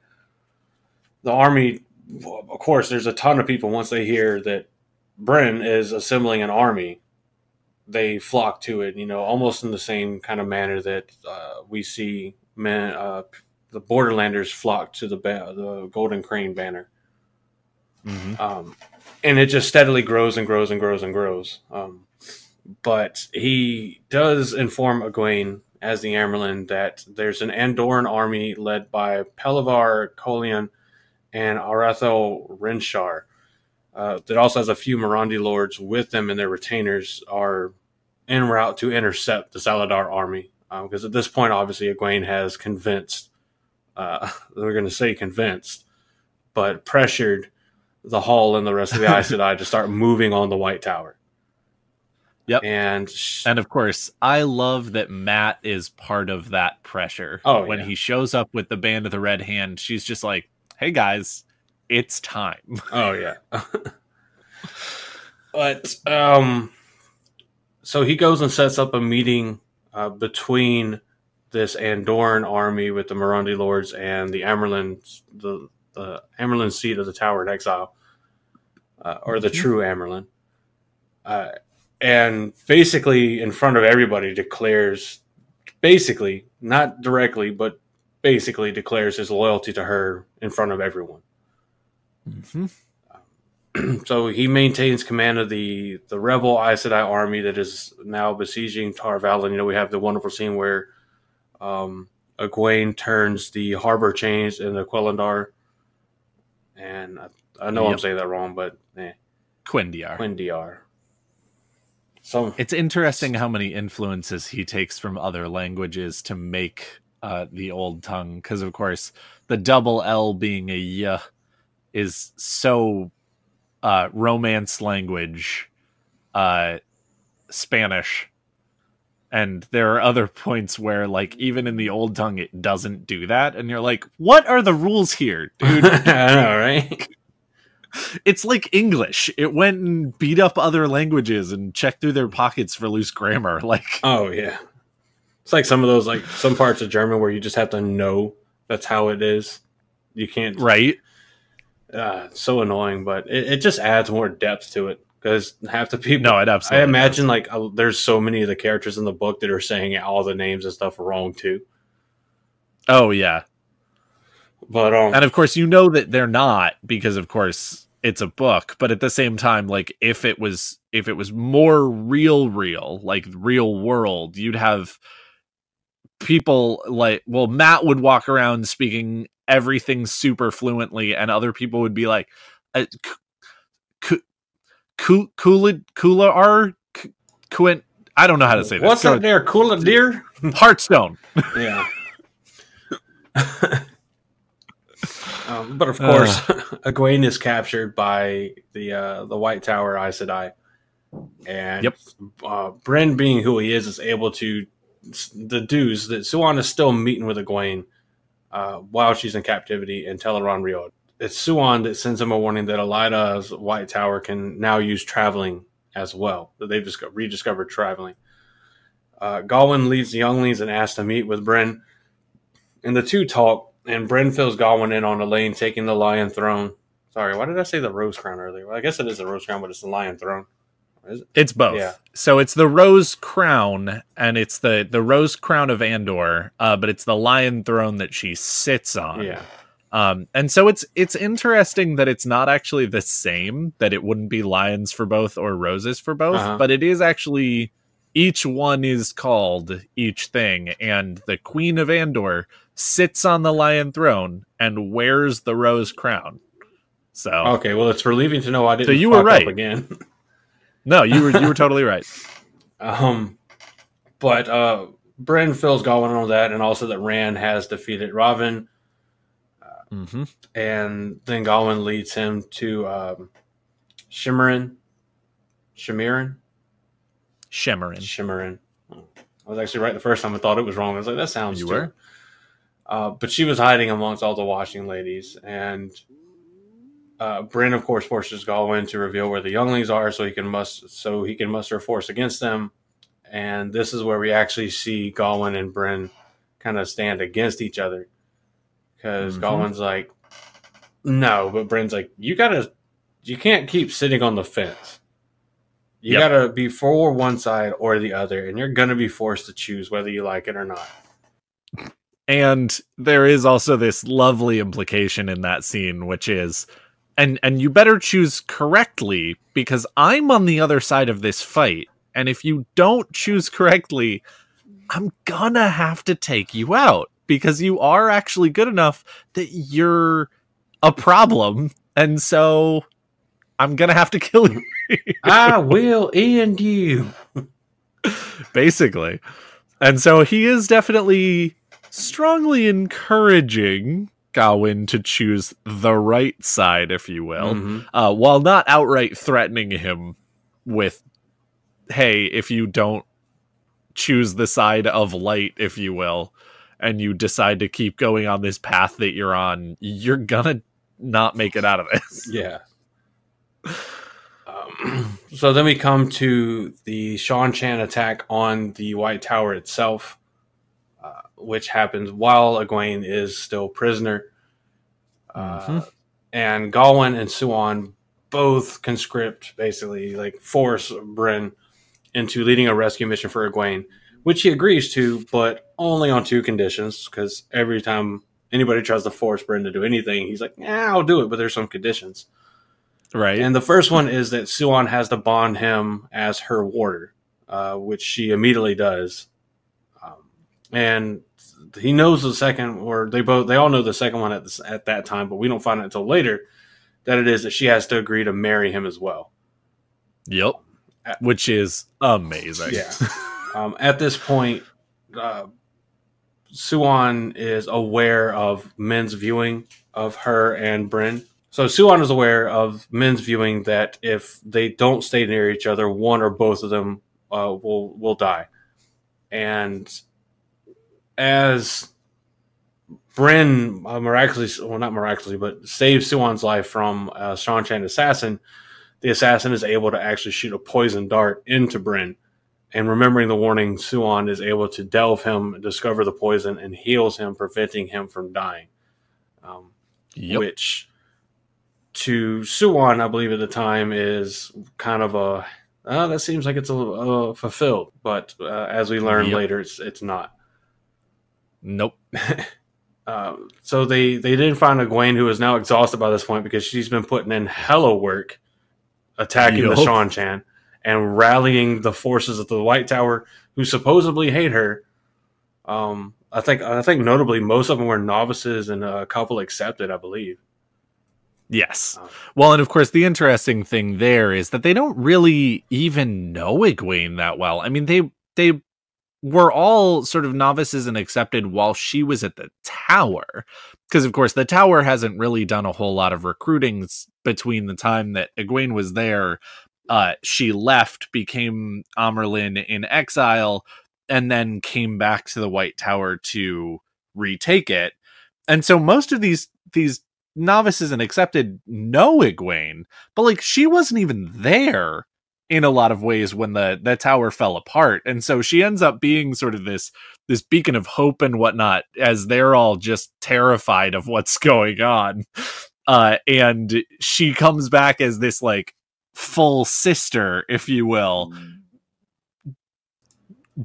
[SPEAKER 2] the army, of course, there's a ton of people. Once they hear that Bryn is assembling an army, they flock to it. Almost in the same kind of manner that we see the Borderlanders flock to the Golden Crane banner.
[SPEAKER 1] Mm-hmm.
[SPEAKER 2] And it just steadily grows and grows and grows and grows. But he does inform Egwene as the Amerlin that there's an Andorran army led by Pelivar Colion and Arathel Rinshar that also has a few Mirandi lords with them, and their retainers are en route to intercept the Saladar army. Because at this point, obviously, Egwene has convinced, we're going to say convinced, but pressured the Hall and the rest of the Aes Sedai to start moving on the White Tower.
[SPEAKER 1] Yep.
[SPEAKER 2] And
[SPEAKER 1] of course, I love that Matt is part of that pressure. When he shows up with the Band of the Red Hand, she's just like, hey guys, it's time.
[SPEAKER 2] Oh yeah. But so he goes and sets up a meeting between this Andorran army with the Mirandi lords and the Amerlin, the Amerlin seat of the Tower in Exile, or the true Amerlin. And basically, in front of everybody, declares, basically, not directly, but basically declares his loyalty to her in front of everyone. Mm-hmm. So he maintains command of the rebel Aes Sedai army that is now besieging Tar Valon. We have the wonderful scene where Egwene turns the harbor chains into Quellandar. And I know I'm saying that wrong, but
[SPEAKER 1] Quindiar. It's interesting how many influences he takes from other languages to make the Old Tongue, because of course the double L being a y is so Romance language Spanish, and there are other points where, like, even in the Old Tongue it doesn't do that, and you're like, what are the rules here, dude?
[SPEAKER 2] I know, right?
[SPEAKER 1] It's like English. It went and beat up other languages and checked through their pockets for loose grammar. Like,
[SPEAKER 2] oh yeah, it's like some of those, like some parts of German where you just have to know that's how it is. You can't,
[SPEAKER 1] right?
[SPEAKER 2] It's so annoying, but it just adds more depth to it, because half the people.
[SPEAKER 1] No, it absolutely.
[SPEAKER 2] I imagine
[SPEAKER 1] does.
[SPEAKER 2] like there's so many of the characters in the book that are saying all the names and stuff wrong too.
[SPEAKER 1] Oh yeah,
[SPEAKER 2] but
[SPEAKER 1] and of course you know that they're not, because of course it's a book. But at the same time, like, if it was more real, like real world, you'd have people like, well, Matt would walk around speaking everything super fluently, and other people would be like, Kula I don't know how to say this.
[SPEAKER 2] What's up there, Kula deer?
[SPEAKER 1] Hearthstone.
[SPEAKER 2] Yeah. But of course, Egwene is captured by the White Tower Aes Sedai, and Bryne, being who he is able to deduce that Siuan is still meeting with Egwene while she's in captivity in Teleron Rio. It's Siuan that sends him a warning that Elida's White Tower can now use traveling as well, that they've just rediscovered traveling. Gawain leads the younglings and asks to meet with Bryne, and the two talk, and Bryne fills Gawain in on Elaine taking the Lion Throne. Sorry, why did I say the Rose Crown earlier? Well, I guess it is the Rose Crown, but it's the Lion Throne. Is it?
[SPEAKER 1] It's both. Yeah. So it's the Rose Crown, and it's the Rose Crown of Andor, but it's the Lion Throne that she sits on.
[SPEAKER 2] Yeah.
[SPEAKER 1] And so it's interesting that it's not actually the same, that it wouldn't be lions for both or roses for both, but it is actually, each one is called each thing, and the Queen of Andor sits on the Lion Throne and wears the Rose Crown. So
[SPEAKER 2] okay, well, it's relieving to know I didn't.
[SPEAKER 1] So you were right
[SPEAKER 2] up again.
[SPEAKER 1] No, you were totally right.
[SPEAKER 2] But Bryne fills Gawain on that, and also that Rand has defeated Raven. And then Gawain leads him to Shimmerin. I was actually right the first time. I thought it was wrong. I was like, that sounds
[SPEAKER 1] you were.
[SPEAKER 2] But she was hiding amongst all the washing ladies, and Bryne, of course, forces Gawain to reveal where the younglings are, so he can muster a force against them. And this is where we actually see Gawain and Bryne kind of stand against each other, because Gawain's like, no, but Bryne's like, you can't keep sitting on the fence. You gotta be for one side or the other, and you're gonna be forced to choose whether you like it or not.
[SPEAKER 1] And there is also this lovely implication in that scene, which is, and you better choose correctly, because I'm on the other side of this fight, and if you don't choose correctly, I'm gonna have to take you out, because you are actually good enough that you're a problem, and so I'm gonna have to kill you.
[SPEAKER 2] I will end you.
[SPEAKER 1] Basically. And so he is definitely strongly encouraging Gawain to choose the right side, if you will, while not outright threatening him with, hey, if you don't choose the side of light, if you will, and you decide to keep going on this path that you're on, you're gonna not make it out of this.
[SPEAKER 2] Yeah. So then we come to the Shan Chan attack on the White Tower itself, which happens while Egwene is still prisoner. And Gawain and Siuan both conscript, basically, like force Bryne into leading a rescue mission for Egwene, which he agrees to, but only on two conditions, because every time anybody tries to force Bryne to do anything, he's like, yeah, I'll do it, but there's some conditions.
[SPEAKER 1] Right.
[SPEAKER 2] And the first one is that Siuan has to bond him as her warder, which she immediately does. And he knows the second, or they all know the second one at that time, but we don't find it until later, that it is that she has to agree to marry him as well.
[SPEAKER 1] Yep. which is amazing.
[SPEAKER 2] Yeah. At this point, Siuan is aware of men's viewing of her and Bryne. So Siuan is aware of men's viewing that if they don't stay near each other, one or both of them will die. And as Bryne not miraculously, but saves Siuan's life from a Shanchan assassin, the assassin is able to actually shoot a poison dart into Bryne. And remembering the warning, Siuan is able to delve him, discover the poison, and heals him, preventing him from dying. Which, to Siuan, I believe at the time, is kind of that seems like it's a little fulfilled. But as we learn later, it's not.
[SPEAKER 1] Nope.
[SPEAKER 2] So they did find Egwene, who is now exhausted by this point because she's been putting in hella work attacking the Shanchan and rallying the forces of the White Tower, who supposedly hate her. I think notably most of them were novices and a couple accepted, I believe.
[SPEAKER 1] Yes. Well, and of course, the interesting thing there is that they don't really even know Egwene that well. I mean, they were all sort of novices and accepted while she was at the tower. Because, of course, the tower hasn't really done a whole lot of recruiting between the time that Egwene was there. She left, became Amyrlin in exile, and then came back to the White Tower to retake it. And so most of these novices and accepted know Egwene, but like she wasn't even there in a lot of ways when the tower fell apart. And so she ends up being sort of this beacon of hope and whatnot, as they're all just terrified of what's going on. And she comes back as this like full sister, if you will,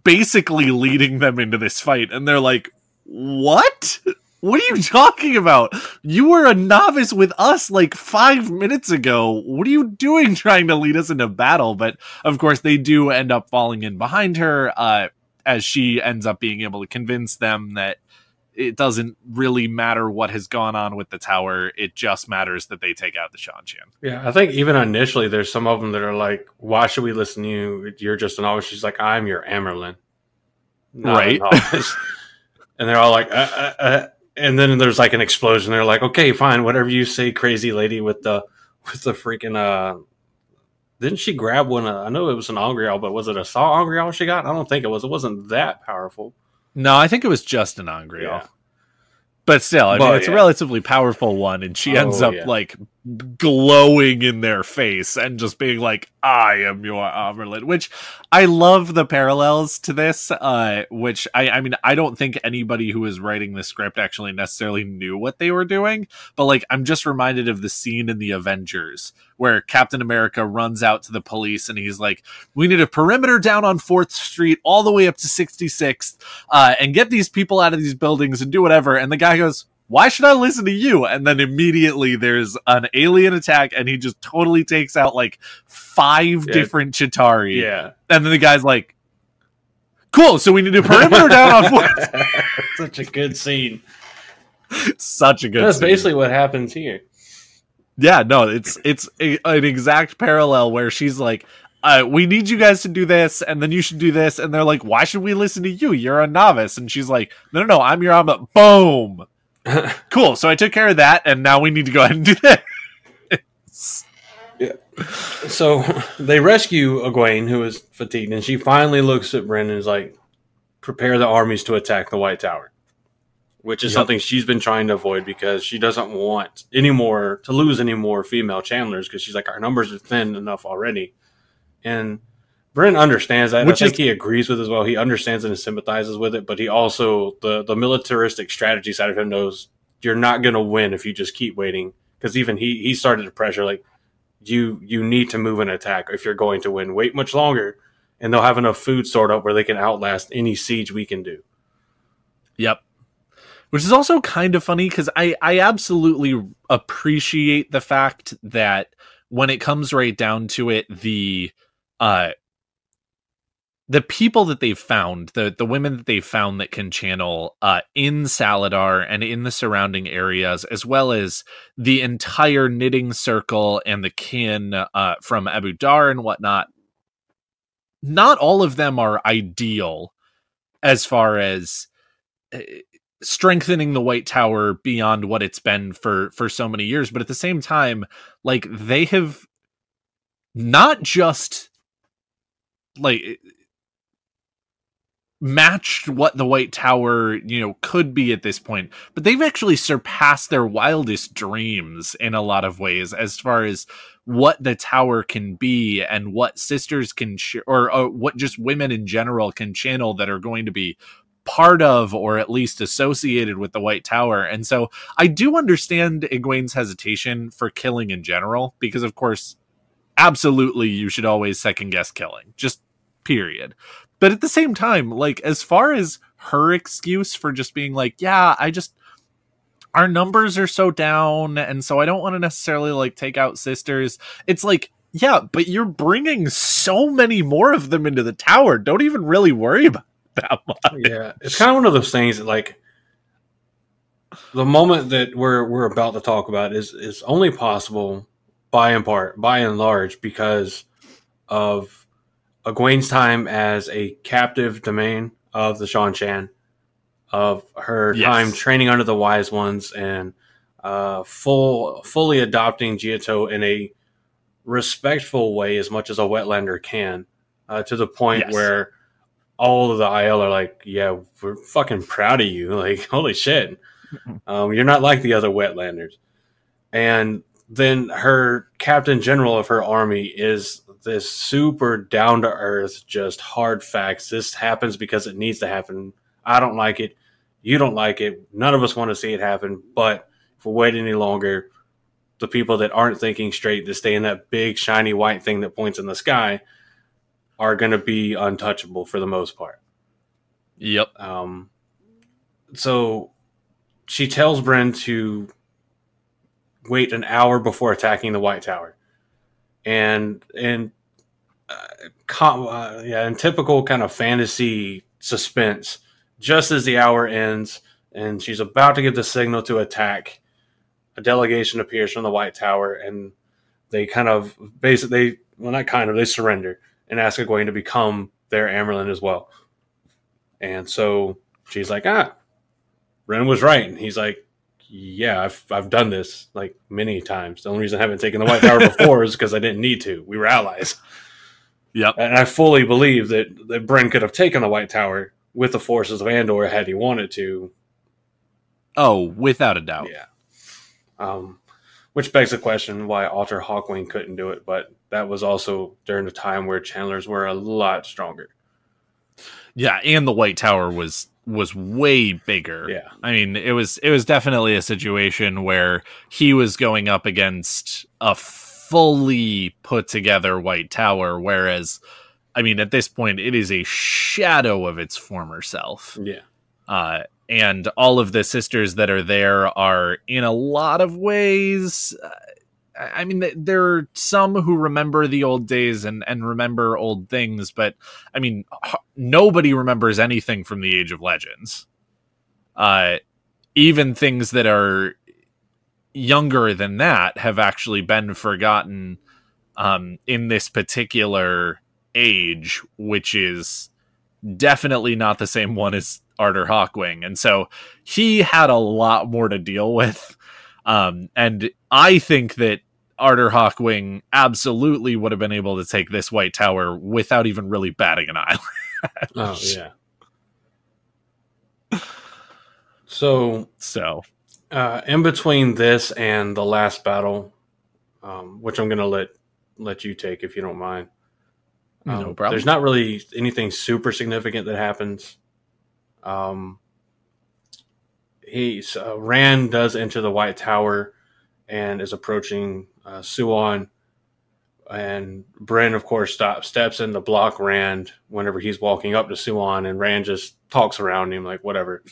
[SPEAKER 1] basically leading them into this fight. And they're like, what? What are you talking about? You were a novice with us like 5 minutes ago. What are you doing trying to lead us into battle? But of course, they do end up falling in behind her as she ends up being able to convince them that it doesn't really matter what has gone on with the tower. It just matters that they take out the Shanchan.
[SPEAKER 2] Yeah, I think even initially there's some of them that are like, why should we listen to you? You're just a novice. She's like, I'm your Amyrlin.
[SPEAKER 1] Right.
[SPEAKER 2] And they're all like, and then there's like an explosion. They're like, okay, fine, whatever you say, crazy lady with the freaking. Didn't she grab one? I know it was an Angreal, but was it a Saw Angreal she got? I don't think it was. It wasn't that powerful.
[SPEAKER 1] No, I think it was just an Angreal. Yeah. But still, I mean, it's a relatively powerful one, and she ends up like glowing in their face and just being like, I am your Amyrlin, which I love the parallels to this, which I mean, I don't think anybody who was writing the script actually necessarily knew what they were doing, but like, I'm just reminded of the scene in the Avengers where Captain America runs out to the police and he's like, we need a perimeter down on 4th Street all the way up to 66th, and get these people out of these buildings and do whatever. And the guy goes, why should I listen to you? And then immediately there's an alien attack and he just totally takes out like 5 different Chitauri.
[SPEAKER 2] Yeah.
[SPEAKER 1] And then the guy's like, cool, so we need a perimeter down on 4th.
[SPEAKER 2] Such a good scene.
[SPEAKER 1] Such a good
[SPEAKER 2] That's
[SPEAKER 1] scene.
[SPEAKER 2] basically what happens here.
[SPEAKER 1] Yeah, no, it's an exact parallel where she's like, we need you guys to do this, and then you should do this. And they're like, why should we listen to you? You're a novice. And she's like, no, I'm your Amyrlin. Boom. Cool, so I took care of that, and now we need to go ahead and do this.
[SPEAKER 2] Yeah. So they rescue Egwene, who is fatigued, and she finally looks at Bryne and is like, prepare the armies to attack the White Tower, which is something she's been trying to avoid because she doesn't want to lose any more female channelers, because she's like, our numbers are thin enough already. And Bryne understands that. I think he agrees with it as well. He understands it and sympathizes with it, but he also, the militaristic strategy side of him knows you're not going to win if you just keep waiting. Because even he started to pressure, like, you need to move and attack if you're going to win. Wait much longer, and they'll have enough food stored up where they can outlast any siege we can do.
[SPEAKER 1] Yep. Which is also kind of funny, because I absolutely appreciate the fact that when it comes right down to it, the people that they've found, the women that they've found that can channel in Saladar and in the surrounding areas, as well as the entire knitting circle and the kin from Abu Dar and whatnot, not all of them are ideal as far as strengthening the White Tower beyond what it's been for so many years, but at the same time, like, they have not just like matched what the White Tower, could be at this point, but they've actually surpassed their wildest dreams in a lot of ways as far as what the tower can be and what sisters can or what just women in general can channel that are going to be part of or at least associated with the White Tower. And so I do understand Egwene's hesitation for killing in general, because of course, absolutely, you should always second guess killing, just period. But at the same time, like, as far as her excuse for just being like, yeah, our numbers are so down, and so I don't want to necessarily like take out sisters. It's like, yeah, but you're bringing so many more of them into the tower. Don't even really worry about that much.
[SPEAKER 2] Yeah, it's kind of one of those things that, like, the moment that we're about to talk about is only possible by and large because of Egwene's time as a captive domain of the Shan-Chan, of her time training under the Wise Ones, and fully adopting Jiatou in a respectful way as much as a wetlander can, to the point where all of the IL are like, yeah, we're fucking proud of you. Like, holy shit. You're not like the other wetlanders. And then her captain general of her army is this super down-to-earth, just hard facts. This happens because it needs to happen. I don't like it. You don't like it. None of us want to see it happen. But if we wait any longer, the people that aren't thinking straight, that stay in that big, shiny white thing that points in the sky, are going to be untouchable for the most part.
[SPEAKER 1] Yep.
[SPEAKER 2] So she tells Bryne to wait an hour before attacking the White Tower. And in typical kind of fantasy suspense, just as the hour ends and she's about to give the signal to attack, a delegation appears from the White Tower, and they kind of they surrender and ask Egwene to become their Amyrlin as well. And so she's like, Bryne was right. And he's like, yeah, I've done this like many times. The only reason I haven't taken the White Tower before is because I didn't need to. We were allies.
[SPEAKER 1] Yep.
[SPEAKER 2] And I fully believe that Bryne could have taken the White Tower with the forces of Andor had he wanted to.
[SPEAKER 1] Oh, without a doubt.
[SPEAKER 2] Yeah. Which begs the question why Alter Hawkwing couldn't do it, but that was also during the time where Chandlers were a lot stronger.
[SPEAKER 1] Yeah, and the White Tower was way bigger.
[SPEAKER 2] Yeah.
[SPEAKER 1] I mean, it was definitely a situation where he was going up against a fully put together White Tower, whereas, I mean, at this point, it is a shadow of its former self.
[SPEAKER 2] Yeah.
[SPEAKER 1] And all of the sisters that are there are, in a lot of ways, I mean, there are some who remember the old days and remember old things, but I mean, nobody remembers anything from the Age of Legends. Even things that are younger than that have actually been forgotten in this particular age, which is definitely not the same one as Arthur Hawkwing. And so he had a lot more to deal with. And I think that Arthur Hawkwing absolutely would have been able to take this White Tower without even really batting an eye.
[SPEAKER 2] Oh, yeah. So in between this and the last battle, which I'm going to let you take if you don't mind.
[SPEAKER 1] No problem.
[SPEAKER 2] There's not really anything super significant that happens. Rand does enter the White Tower and is approaching Siuan, and Bryne, of course, steps in to block Rand whenever he's walking up to Siuan, and Rand just talks around him like whatever.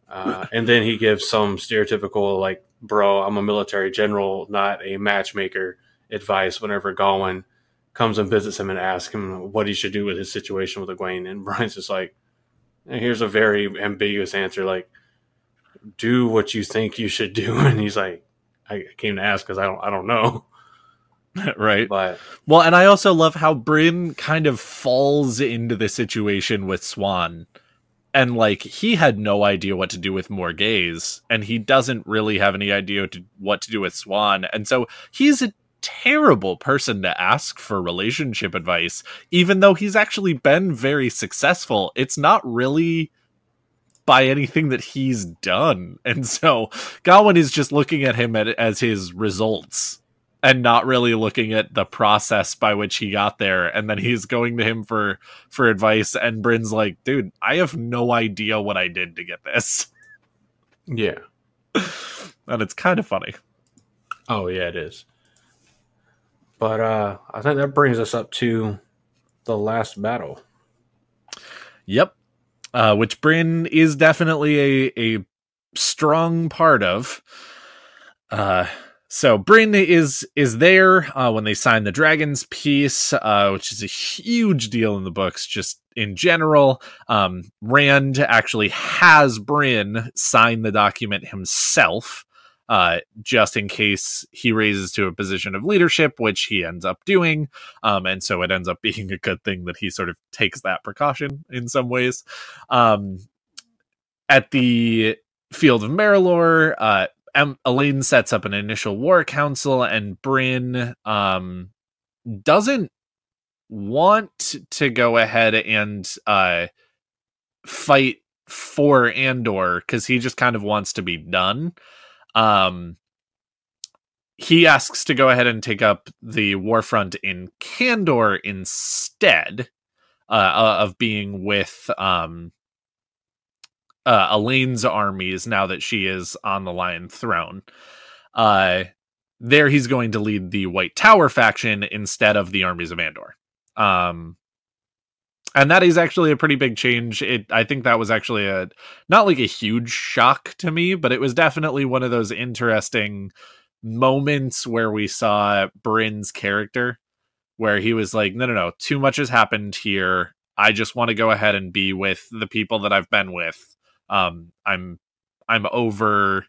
[SPEAKER 2] And then he gives some stereotypical like, "Bro, I'm a military general, not a matchmaker" advice whenever Gawain comes and visits him and asks him what he should do with his situation with Egwene, and Bryne's just like, here's a very ambiguous answer, like, do what you think you should do. And he's like, I came to ask because I don't know.
[SPEAKER 1] Right.
[SPEAKER 2] But
[SPEAKER 1] Well, and I also love how Bryn kind of falls into the situation with Siuan. And, like, he had no idea what to do with Morghese, and he doesn't really have any idea what to do with Siuan. And so he's a terrible person to ask for relationship advice, even though he's actually been very successful. It's not really by anything that he's done. And so Gawain is just looking at him as his results and not really looking at the process by which he got there. And then he's going to him for advice, and Bryn's like, dude, I have no idea what I did to get this.
[SPEAKER 2] yeah.
[SPEAKER 1] And it's kind of funny.
[SPEAKER 2] Oh yeah, it is. But I think that brings us up to the last battle.
[SPEAKER 1] Yep. Which Bryn is definitely a strong part of. So Bryn is there when they sign the Dragon's Peace, which is a huge deal in the books, just in general. Rand actually has Bryn sign the document himself, just in case he raises to a position of leadership, which he ends up doing. And so it ends up being a good thing that he sort of takes that precaution in some ways. At the Field of Marilor, Elaine sets up an initial war council, and Bryn doesn't want to go ahead and fight for Andor because he just kind of wants to be done. He asks to go ahead and take up the war front in Kandor instead of being with Elaine's armies now that she is on the Lion Throne. There he's going to lead the White Tower faction instead of the armies of Andor. And that is actually a pretty big change. I think that was actually not like a huge shock to me, but it was definitely one of those interesting moments where we saw Bryn's character, where he was like, no, too much has happened here. I just want to go ahead and be with the people that I've been with. I'm over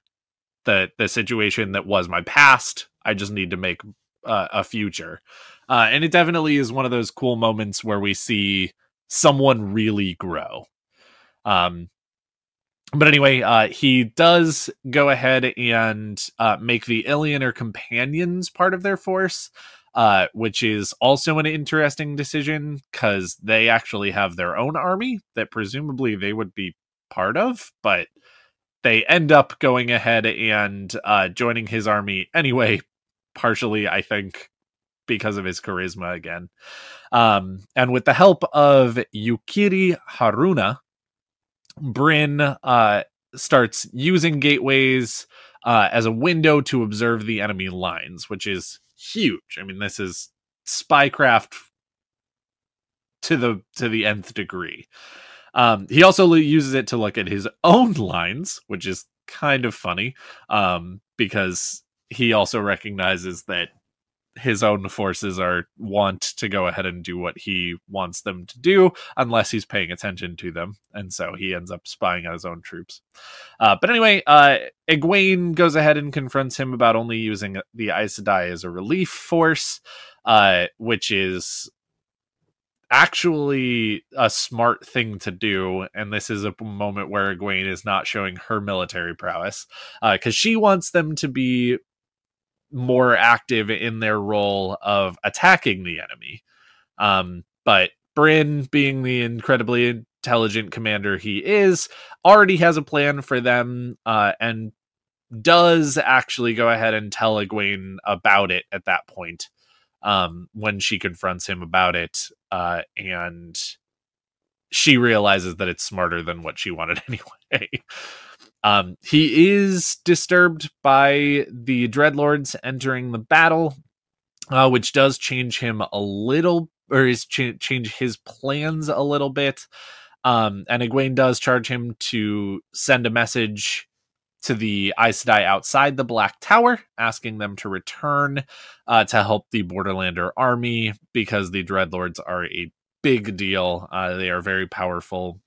[SPEAKER 1] the situation that was my past. I just need to make a future. And it definitely is one of those cool moments where we see someone really grow. But anyway, he does go ahead and make the Illianer companions part of their force, which is also an interesting decision because they actually have their own army that presumably they would be part of, but they end up going ahead and joining his army anyway, partially, I think, because of his charisma again. And with the help of Yukiri Haruna, Bryn starts using gateways as a window to observe the enemy lines, which is huge. I mean, this is spycraft to the nth degree. He also uses it to look at his own lines, which is kind of funny, because he also recognizes that his own forces want to go ahead and do what he wants them to do unless he's paying attention to them, and so he ends up spying on his own troops. But anyway, Egwene goes ahead and confronts him about only using the Aes Sedai as a relief force, which is actually a smart thing to do, and this is a moment where Egwene is not showing her military prowess, because she wants them to be more active in their role of attacking the enemy. But Bryn, being the incredibly intelligent commander he is, already has a plan for them, and does actually go ahead and tell Egwene about it at that point, when she confronts him about it, and she realizes that it's smarter than what she wanted anyway. He is disturbed by the Dreadlords entering the battle, which does change him a little, or change his plans a little bit. And Egwene does charge him to send a message to the Aes Sedai outside the Black Tower, asking them to return to help the Borderlander army, because the Dreadlords are a big deal. They are very powerful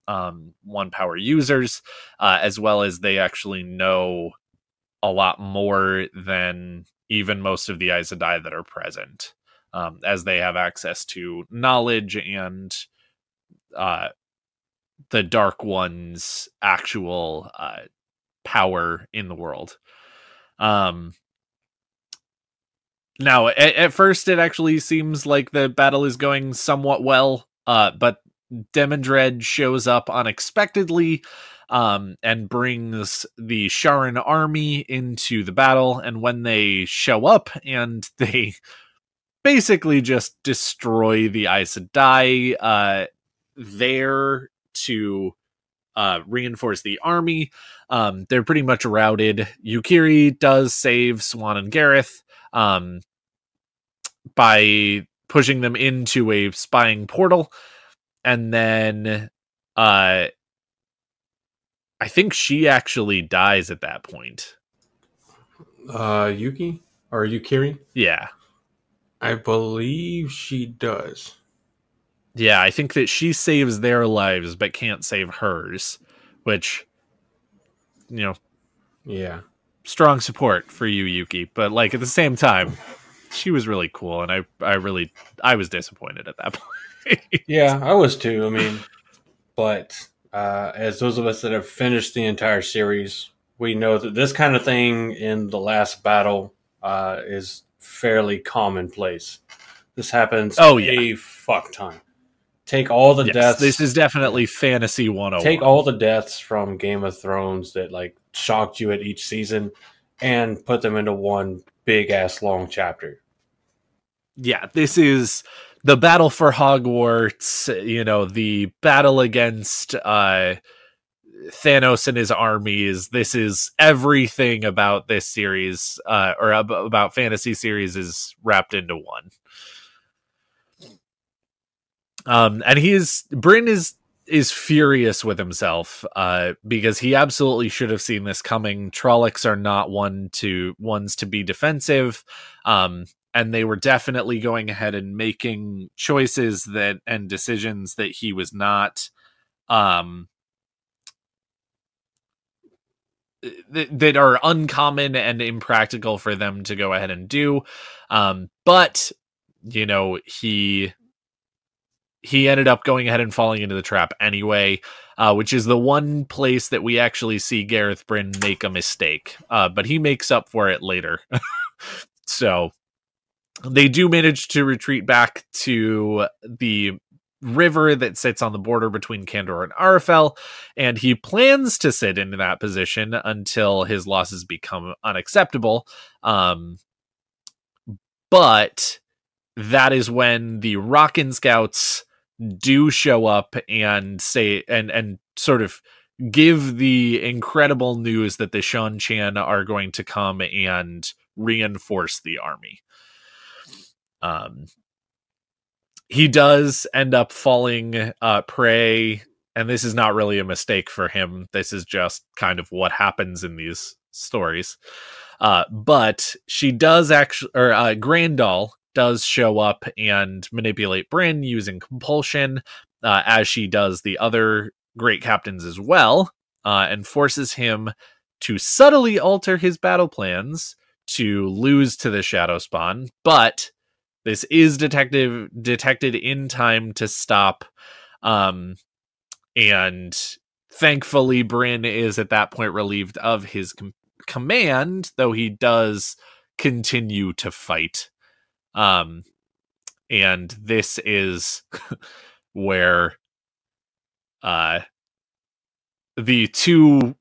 [SPEAKER 1] one power users, as well as they actually know a lot more than even most of the Aes Sedai that are present, as they have access to knowledge and the Dark One's actual power in the world. Now, at first, it actually seems like the battle is going somewhat well, but Demandred shows up unexpectedly and brings the Sharan army into the battle. And when they show up and they basically just destroy the Aes Sedai there to reinforce the army, they're pretty much routed. Yukiri does save Siuan and Gareth by pushing them into a spying portal, and then I think she actually dies at that point.
[SPEAKER 2] Yuki or Yukiri?
[SPEAKER 1] Yeah,
[SPEAKER 2] I believe she does.
[SPEAKER 1] Yeah, I think that she saves their lives but can't save hers, which,
[SPEAKER 2] yeah,
[SPEAKER 1] strong support for you, Yuki. But like at the same time, she was really cool, and I was disappointed at that point.
[SPEAKER 2] Yeah, I was too. I mean, but as those of us that have finished the entire series, we know that this kind of thing in the last battle is fairly commonplace. This happens a fuck ton. Take all the deaths.
[SPEAKER 1] This is definitely fantasy 101.
[SPEAKER 2] Take all the deaths from Game of Thrones that like shocked you at each season and put them into one big ass long chapter.
[SPEAKER 1] Yeah, this is the battle for Hogwarts, the battle against Thanos and his armies. This is everything about this series, or about fantasy series, is wrapped into one. And Bryne is furious with himself, because he absolutely should have seen this coming. Trollocs are not ones to be defensive, and they were definitely going ahead and making choices and decisions that he was not, that are uncommon and impractical for them to go ahead and do. But he ended up going ahead and falling into the trap anyway, which is the one place that we actually see Gareth Bryne make a mistake. But he makes up for it later. So they do manage to retreat back to the river that sits on the border between Kandor and Arafel, and he plans to sit in that position until his losses become unacceptable. But that is when the Rockin' Scouts do show up and say and sort of give the incredible news that the Shan-Chan are going to come and reinforce the army. He does end up falling prey, and this is not really a mistake for him. This is just kind of what happens in these stories. But she does actually, or Grandal does show up and manipulate Bryne using compulsion, as she does the other great captains as well, and forces him to subtly alter his battle plans to lose to the Shadow Spawn, but this is detected in time to stop, and thankfully Bryne is at that point relieved of his command, though he does continue to fight. And this is where the two,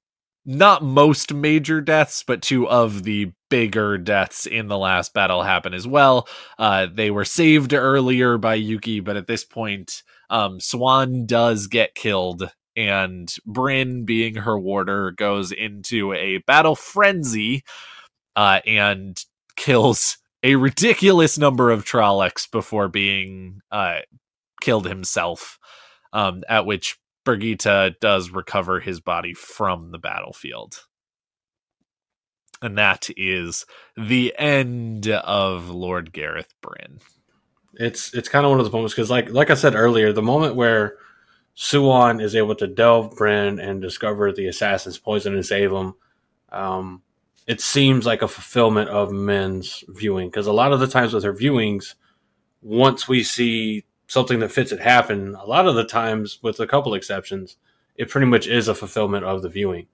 [SPEAKER 1] not most major deaths, but two of the bigger deaths in the last battle happen as well. They were saved earlier by Yuki, but at this point, Siuan does get killed, and Bryne, being her warder, goes into a battle frenzy and kills a ridiculous number of Trollocs before being killed himself, at which Birgitte does recover his body from the battlefield. And that is the end of Lord Gareth Bryne.
[SPEAKER 2] It's kind of one of those moments, because like I said earlier, the moment where Siuan is able to delve Bryne and discover the assassin's poison and save him, it seems like a fulfillment of men's viewing, because a lot of the times with her viewings, once we see something that fits it happen, a lot of the times, with a couple exceptions, it pretty much is a fulfillment of the viewing.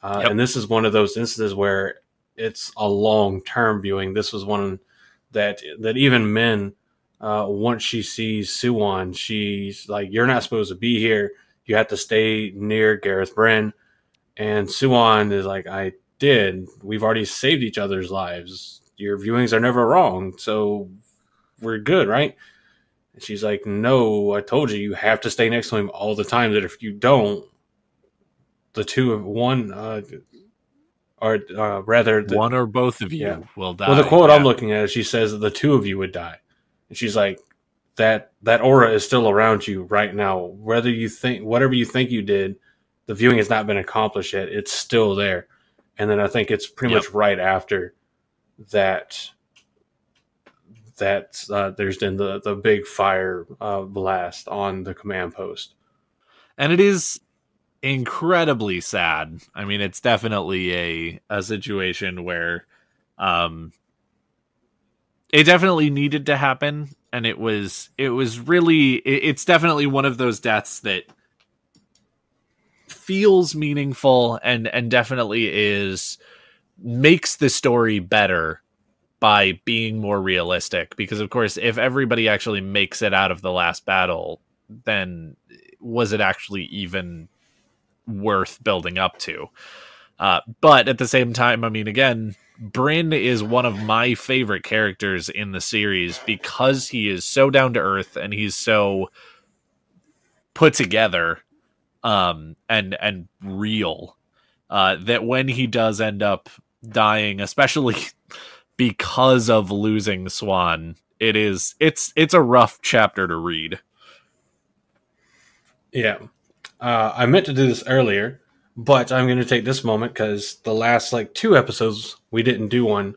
[SPEAKER 1] Yep.
[SPEAKER 2] And this is one of those instances where it's a long-term viewing. This was one that even men, once she sees Siuan, she's like, "You're not supposed to be here. You have to stay near Gareth Bryne." And Siuan is like, "I did. We've already saved each other's lives. Your viewings are never wrong, so we're good, right?" And she's like, "No, I told you have to stay next to him all the time. That if you don't, the two of one, or rather,
[SPEAKER 1] one or both of you will die."
[SPEAKER 2] Well, the quote I'm looking at is she says that the two of you would die, and she's like, "That aura is still around you right now. Whether you think whatever you think you did, the viewing has not been accomplished yet. It's still there." And then I think it's pretty much right after that. There's been the big fire blast on the command post,
[SPEAKER 1] and it is incredibly sad. I mean, it's definitely a situation where it definitely needed to happen, and it was really, it's definitely one of those deaths that feels meaningful and definitely makes the story better by being more realistic, because of course if everybody actually makes it out of the last battle, then was it actually even worth building up to? But at the same time, I mean, again, Bryne is one of my favorite characters in the series because he is so down to earth and he's so put together, and real, that when he does end up dying, especially because of losing Swan, it's a rough chapter to read.
[SPEAKER 2] Yeah. I meant to do this earlier, but I'm going to take this moment because the last 2 episodes we didn't do one.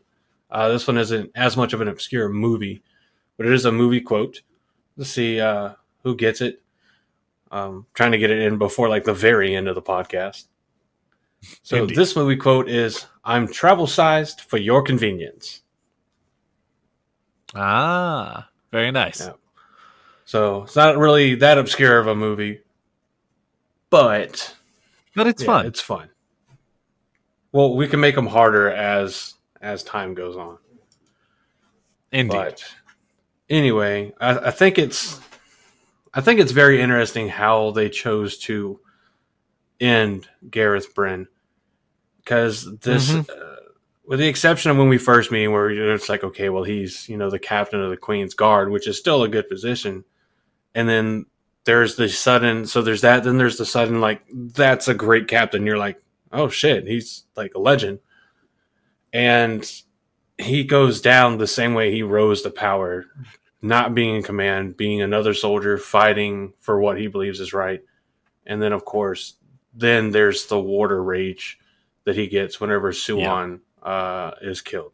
[SPEAKER 2] This one isn't as much of an obscure movie, but it is a movie quote. Let's see who gets it. Trying to get it in before the very end of the podcast. So Indeed. This movie quote is, "I'm travel sized for your convenience."
[SPEAKER 1] Ah, very nice.
[SPEAKER 2] Yeah. So it's not really that obscure of a movie, but
[SPEAKER 1] it's fun.
[SPEAKER 2] It's fun. Well, we can make them harder as time goes on.
[SPEAKER 1] Indeed.
[SPEAKER 2] But anyway, I think it's very interesting how they chose to end Gareth Bryne, because this, with the exception of when we first meet, where it's like, okay, well, he's the captain of the Queen's Guard, which is still a good position, and then there's the sudden, so there's that, then there's the sudden that's a great captain. You're like, oh shit, he's a legend, and he goes down the same way he rose to power. Not being in command, being another soldier, fighting for what he believes is right. And then, of course, then there's the water rage that he gets whenever Siuan is killed.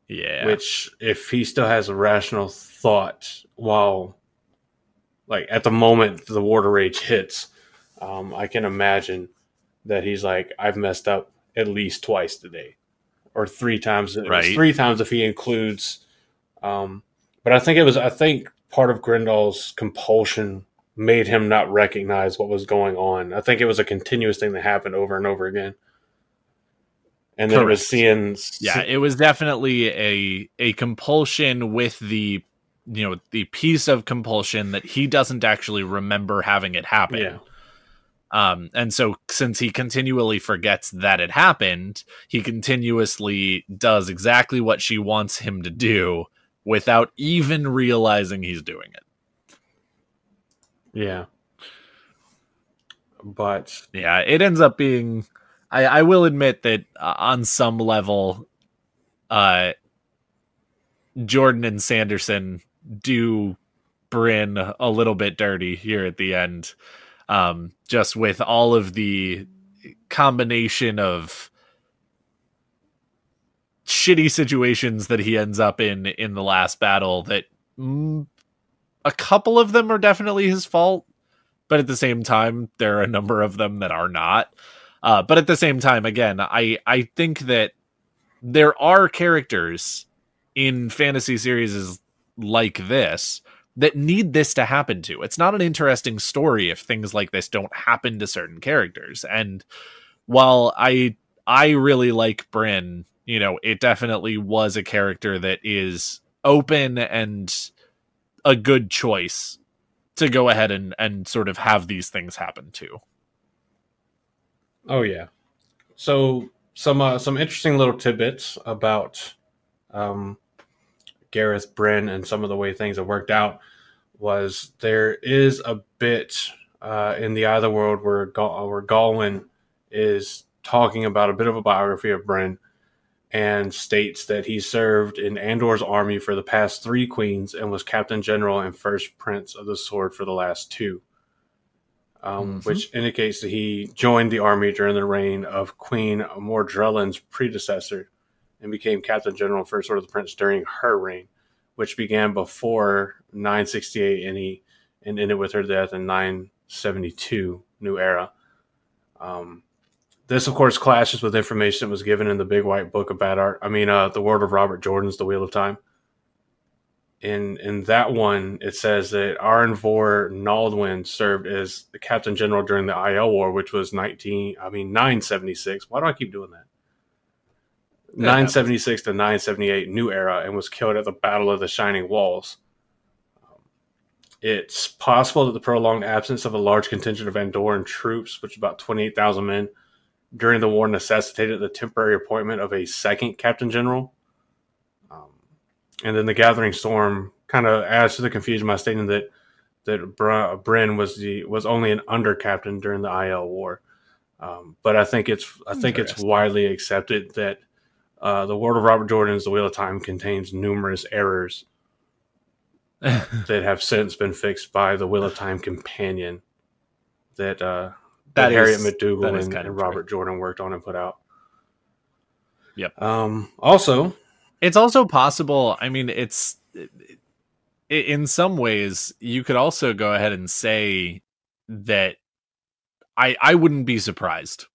[SPEAKER 1] Yeah.
[SPEAKER 2] Which, if he still has a rational thought while, at the moment the water rage hits, I can imagine that he's like, I've messed up at least twice today. Or 3 times.
[SPEAKER 1] Right.
[SPEAKER 2] 3 times if he includes. But I think part of Grendal's compulsion made him not recognize what was going on. I think it was a continuous thing that happened over and over again. And then Correct. It was seeing.
[SPEAKER 1] Yeah, it was definitely a compulsion with the piece of compulsion that he doesn't actually remember having it happen.
[SPEAKER 2] Yeah.
[SPEAKER 1] And so since he continually forgets that it happened, he continuously does exactly what she wants him to do without even realizing he's doing it.
[SPEAKER 2] Yeah. But
[SPEAKER 1] yeah, it ends up being, I will admit that on some level, Jordan and Sanderson do Bryne a little bit dirty here at the end. Just with all of the combination of shitty situations that he ends up in the last battle, that a couple of them are definitely his fault, but at the same time, there are a number of them that are not. But at the same time, again, I think that there are characters in fantasy series like this that need this to happen to. It's not an interesting story if things like this don't happen to certain characters. And while I really like Bryn, you know, it definitely was a character that is open and a good choice to go ahead and sort of have these things happen to.
[SPEAKER 2] Oh yeah. So some interesting little tidbits about um, Gareth Bryne and some of the way things have worked out was there is a bit in the Eye of the World where Galwin is talking about a bit of a biography of Bryne and states that he served in Andor's army for the past 3 queens and was captain general and first prince of the sword for the last 2. Which indicates that he joined the army during the reign of Queen Mordrelin's predecessor and became captain general and first sword of the prince during her reign, which began before 968 and ended with her death in 972 New Era. This, of course, clashes with information that was given in the Big White Book of Bad Art. The World of Robert Jordan's The Wheel of Time. In that one, it says that Aranvor Naldwyn served as the captain general during the Aiel War, which was 976. Why do I keep doing that? 976 to 978 New Era, and was killed at the Battle of the Shining Walls. It's possible that the prolonged absence of a large contingent of Andorran troops, which is about 28,000 men, during the war necessitated the temporary appointment of a second captain general. And then the Gathering Storm kind of adds to the confusion by stating that Bryn was only an under captain during the Aiel War. But I think it's widely accepted that the World of Robert Jordan's The Wheel of Time contains numerous errors that have since been fixed by the Wheel of Time companion that Harriet McDougal and Robert Jordan worked on and put out.
[SPEAKER 1] Yep.
[SPEAKER 2] Also,
[SPEAKER 1] it's also possible. I mean, it's in some ways you could also go ahead and say that I wouldn't be surprised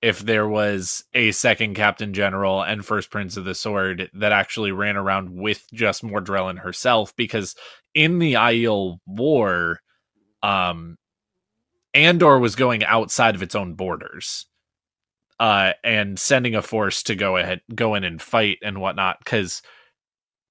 [SPEAKER 1] if there was a second Captain General and First Prince of the Sword that actually ran around with just Mordrellin herself, because in the Aiel War, Andor was going outside of its own borders. And sending a force to go in and fight and whatnot, because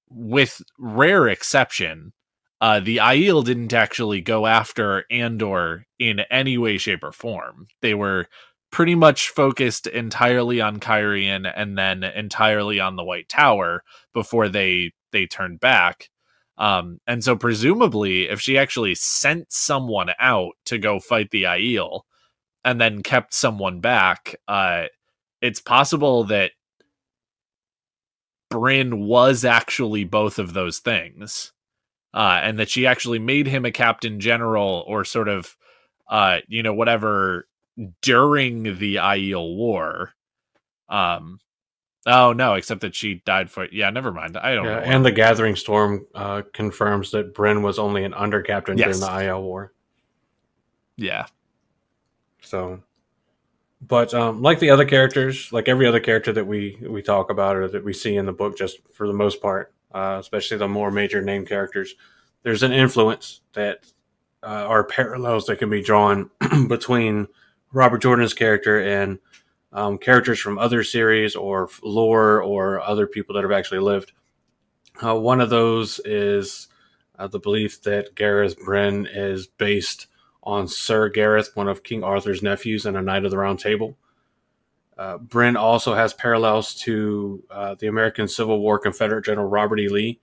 [SPEAKER 1] with rare exception, the Aiel didn't actually go after Andor in any way, shape, or form. They were pretty much focused entirely on Cairhien and then entirely on the White Tower before they turned back. And so presumably, if she actually sent someone out to go fight the Aiel, and then kept someone back, it's possible that Bryn was actually both of those things, and that she actually made him a captain general or sort of, whatever during the Aiel War. Oh no, except that she died for it. Yeah, never mind. I don't know.
[SPEAKER 2] And the Gathering Storm confirms that Bryn was only an under captain during the Aiel War.
[SPEAKER 1] Yeah.
[SPEAKER 2] So, but like the other characters, like every other character that we talk about or that we see in the book, just for the most part, especially the more major name characters, there's an influence that are parallels that can be drawn between Robert Jordan's character and characters from other series or lore or other people that have actually lived. One of those is the belief that Gareth Bryne is based on Sir Gareth, one of King Arthur's nephews and a Knight of the Round Table. Bryne also has parallels to the American Civil War Confederate General Robert E. Lee,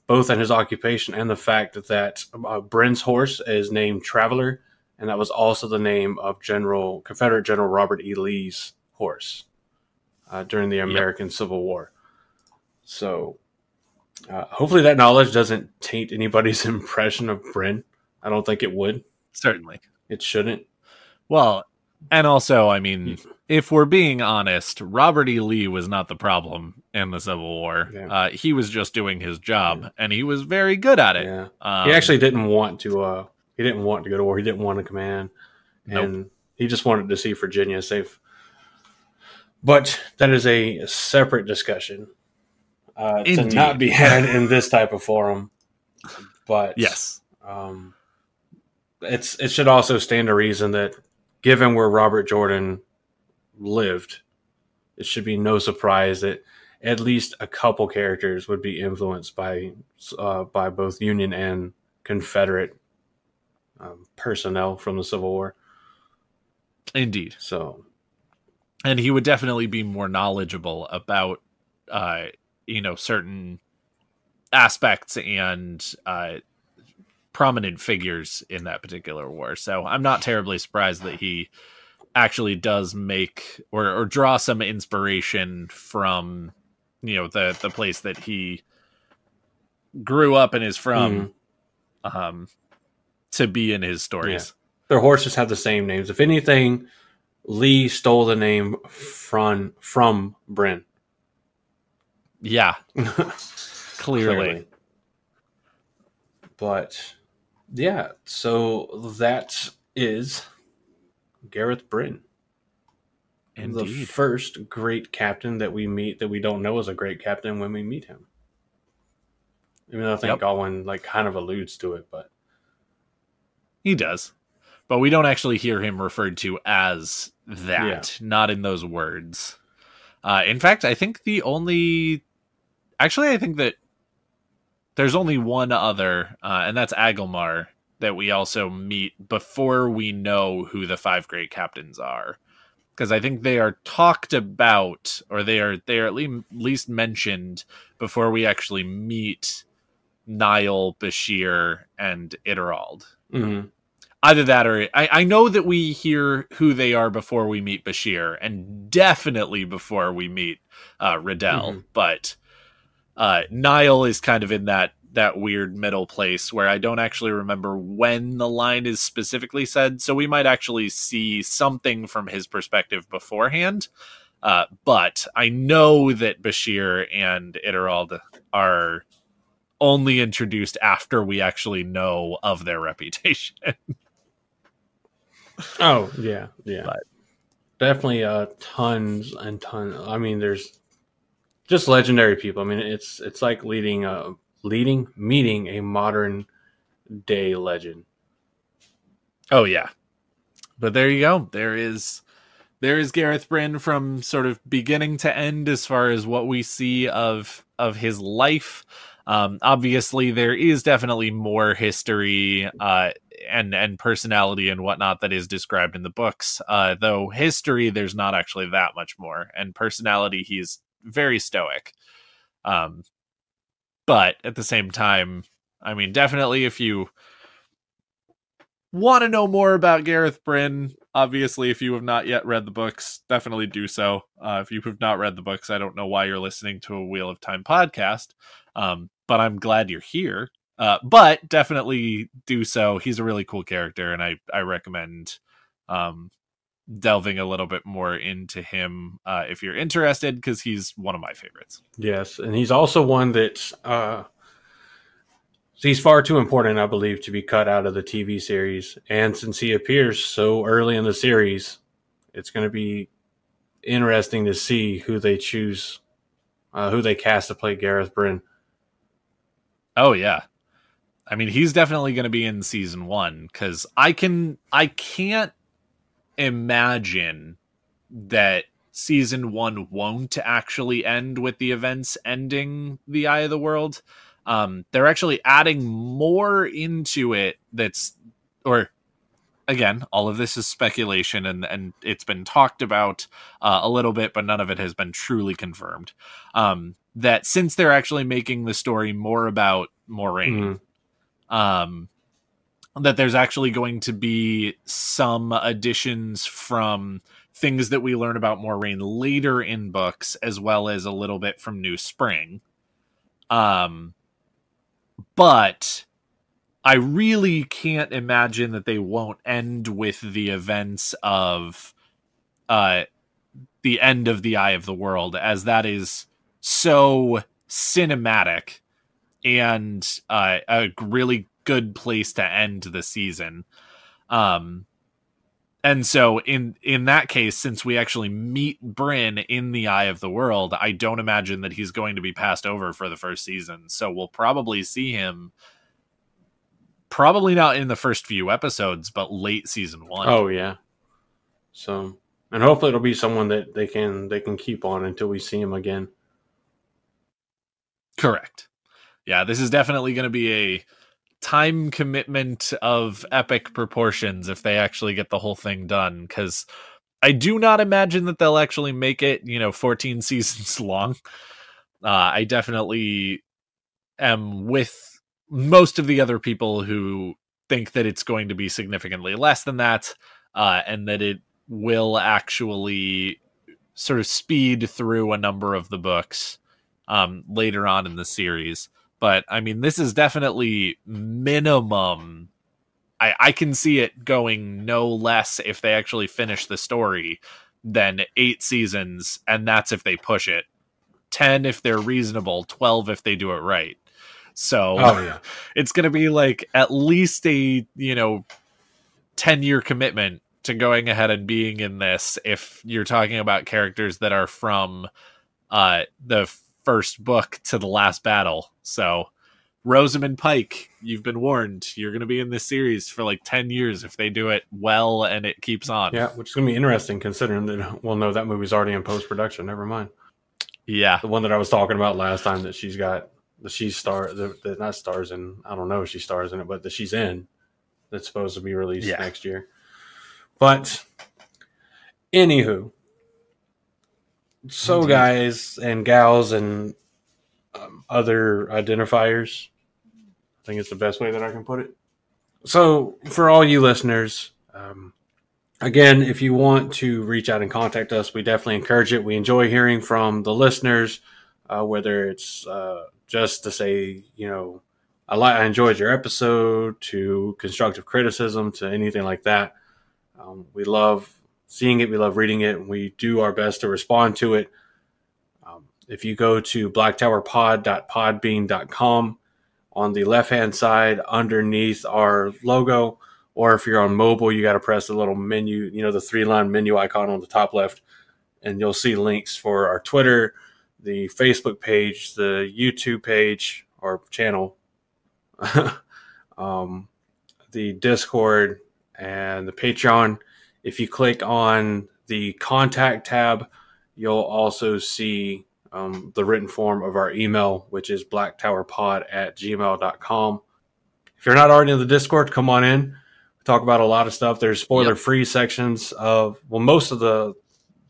[SPEAKER 2] both in his occupation and the fact that Bryne's horse is named Traveler, and that was also the name of Confederate General Robert E. Lee's horse during the American Civil War. So hopefully that knowledge doesn't taint anybody's impression of Bryne. I don't think it would.
[SPEAKER 1] Certainly.
[SPEAKER 2] It shouldn't.
[SPEAKER 1] Well, and also, I mean, if we're being honest, Robert E. Lee was not the problem in the Civil War. Yeah. He was just doing his job, and he was very good at it.
[SPEAKER 2] Yeah. He actually didn't want to. He didn't want to go to war. He didn't want to command.
[SPEAKER 1] Nope.
[SPEAKER 2] And He just wanted to see Virginia safe. But that is a separate discussion to not be had in this type of forum. But
[SPEAKER 1] yes,
[SPEAKER 2] it should also stand to reason that given where Robert Jordan lived, it should be no surprise that at least a couple characters would be influenced by both Union and Confederate personnel from the Civil War.
[SPEAKER 1] Indeed.
[SPEAKER 2] So,
[SPEAKER 1] and he would definitely be more knowledgeable about, certain aspects and prominent figures in that particular war. So I'm not terribly surprised that he actually does make or draw some inspiration from, the place that he grew up and is from, to be in his stories.
[SPEAKER 2] Yeah. Their horses have the same names. If anything, Lee stole the name from Bryne.
[SPEAKER 1] Yeah. Clearly.
[SPEAKER 2] But yeah, so that is Gareth Bryne.
[SPEAKER 1] Indeed.
[SPEAKER 2] The first great captain that we meet that we don't know is a great captain when we meet him. Even though I think Galwin kind of alludes to it, but
[SPEAKER 1] he does. But we don't actually hear him referred to as that, not in those words. In fact, I think I think that there's only one other, and that's Agelmar, that we also meet before we know who the 5 great captains are. Because I think they are talked about, or they are at least mentioned before we actually meet Niall, Bashir, and Iderald.
[SPEAKER 2] Mm-hmm.
[SPEAKER 1] Either that or I know that we hear who they are before we meet Bashir, and definitely before we meet Riddell. But Niall is kind of in that weird middle place where I don't actually remember when the line is specifically said, so we might actually see something from his perspective beforehand. But I know that Bashir and Iderald are only introduced after we actually know of their reputation.
[SPEAKER 2] Oh, yeah. But definitely tons and tons. I mean, there's just legendary people. I mean, it's like meeting a modern day legend.
[SPEAKER 1] Oh yeah. But there you go. There is Gareth Bryne from sort of beginning to end as far as what we see of his life. Obviously there is definitely more history and personality and whatnot that is described in the books. Though history, there's not actually that much more. And personality, he's very stoic. But at the same time, I mean, definitely if you want to know more about Gareth Bryne, obviously, if you have not yet read the books, definitely do so. If you have not read the books, I don't know why you're listening to a Wheel of Time podcast, but I'm glad you're here. But definitely do so. He's a really cool character, and I recommend delving a little bit more into him if you're interested, because he's one of my favorites.
[SPEAKER 2] Yes, and he's also one that he's far too important, I believe, to be cut out of the TV series. And since he appears so early in the series, it's going to be interesting to see who they choose, who they cast to play Gareth Bryne.
[SPEAKER 1] Oh yeah, I mean, he's definitely going to be in season 1, because I can't imagine that season 1 won't actually end with the events ending the Eye of the World. They're actually adding more into it again, all of this is speculation and it's been talked about a little bit, but none of it has been truly confirmed. That since they're actually making the story more about Moiraine, that there's actually going to be some additions from things that we learn about Moiraine later in books, as well as a little bit from New Spring. But I really can't imagine that they won't end with the events of the end of the Eye of the World, as that is so cinematic and a really good place to end the season. And And so in that case, since we actually meet Bryn in the Eye of the World, I don't imagine that he's going to be passed over for the first season. So we'll probably see him, probably not in the first few episodes, but late season 1.
[SPEAKER 2] Oh yeah. So, and hopefully it'll be someone that they can keep on until we see him again.
[SPEAKER 1] Correct. Yeah, this is definitely going to be a time commitment of epic proportions if they actually get the whole thing done, because I do not imagine that they'll actually make it 14 seasons long. I definitely am with most of the other people who think that it's going to be significantly less than that, and that it will actually sort of speed through a number of the books later on in the series. But I mean, this is definitely minimum. I can see it going no less if they actually finish the story than 8 seasons, and that's if they push it. 10 if they're reasonable, 12 if they do it right. So it's going to be like at least a 10-year commitment to going ahead and being in this if you're talking about characters that are from the first book to the last battle. So Rosamund Pike, you've been warned. You're going to be in this series for like 10 years if they do it well and it keeps on.
[SPEAKER 2] Yeah, which is going to be interesting considering that, well, no, that movie's already in post-production. Never mind.
[SPEAKER 1] Yeah.
[SPEAKER 2] The one that I was talking about last time that she's got, not stars in, I don't know if she stars in it, but that she's in, that's supposed to be released next year. But, anywho, so guys and gals and other identifiers, I think it's the best way that I can put it. So, for all you listeners, again, if you want to reach out and contact us, we definitely encourage it. We enjoy hearing from the listeners, whether it's just to say, I enjoyed your episode, to constructive criticism, to anything like that. We love seeing it. We love reading it. And we do our best to respond to it. If you go to blacktowerpod.podbean.com, on the left-hand side underneath our logo, or if you're on mobile, you got to press the little menu, the 3-line menu icon on the top left, and you'll see links for our Twitter, the Facebook page, the YouTube page or channel, the Discord, and the Patreon. If you click on the contact tab, you'll also see the written form of our email, which is blacktowerpod@gmail.com. If you're not already in the Discord, come on in. We talk about a lot of stuff. There's spoiler-free sections of, well, most of the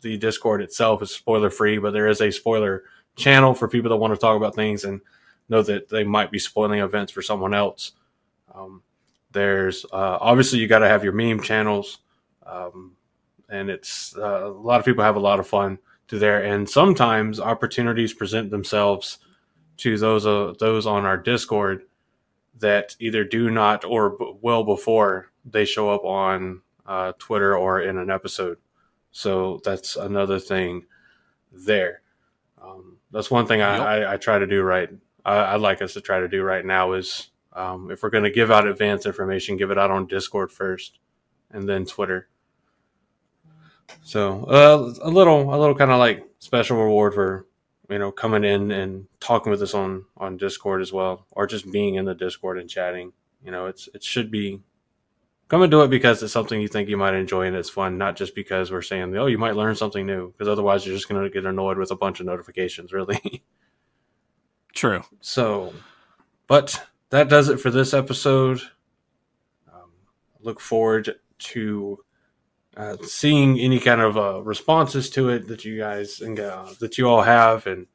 [SPEAKER 2] Discord itself is spoiler-free, but there is a spoiler channel for people that want to talk about things and know that they might be spoiling events for someone else. There's obviously you got to have your meme channels, and it's a lot of people have a lot of fun to there, and sometimes opportunities present themselves to those on our Discord that either do not or well before they show up on Twitter or in an episode. So that's another thing there. That's one thing I try to do right. I'd like us to try to do right now is if we're going to give out advanced information, give it out on Discord first and then Twitter. So a little kind of like special reward for coming in and talking with us on Discord as well, or just being in the Discord and chatting. It should be, come and do it because it's something you think you might enjoy and it's fun, not just because we're saying, oh, you might learn something new, because otherwise you're just going to get annoyed with a bunch of notifications, really.
[SPEAKER 1] True.
[SPEAKER 2] So, but that does it for this episode. Look forward to seeing any kind of responses to it that you guys and that you all have, and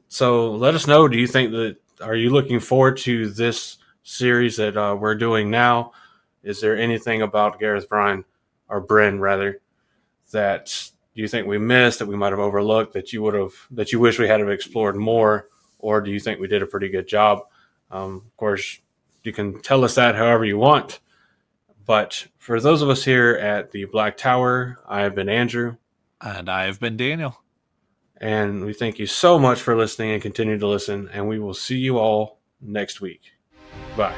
[SPEAKER 2] so let us know. Do you think that, are you looking forward to this series that we're doing now? Is there anything about Gareth Bryne, or Bryn rather, that you think we missed, that we might have overlooked, that you wish we had have explored more, or do you think we did a pretty good job? Of course, you can tell us that however you want. But for those of us here at the Black Tower, I have been Andrew.
[SPEAKER 1] And I have been Daniel.
[SPEAKER 2] And we thank you so much for listening and continue to listen. And we will see you all next week. Bye.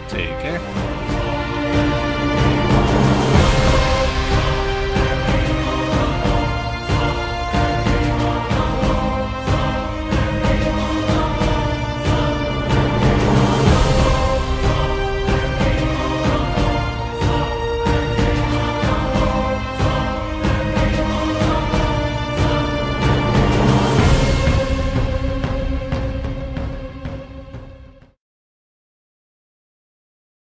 [SPEAKER 1] Take care.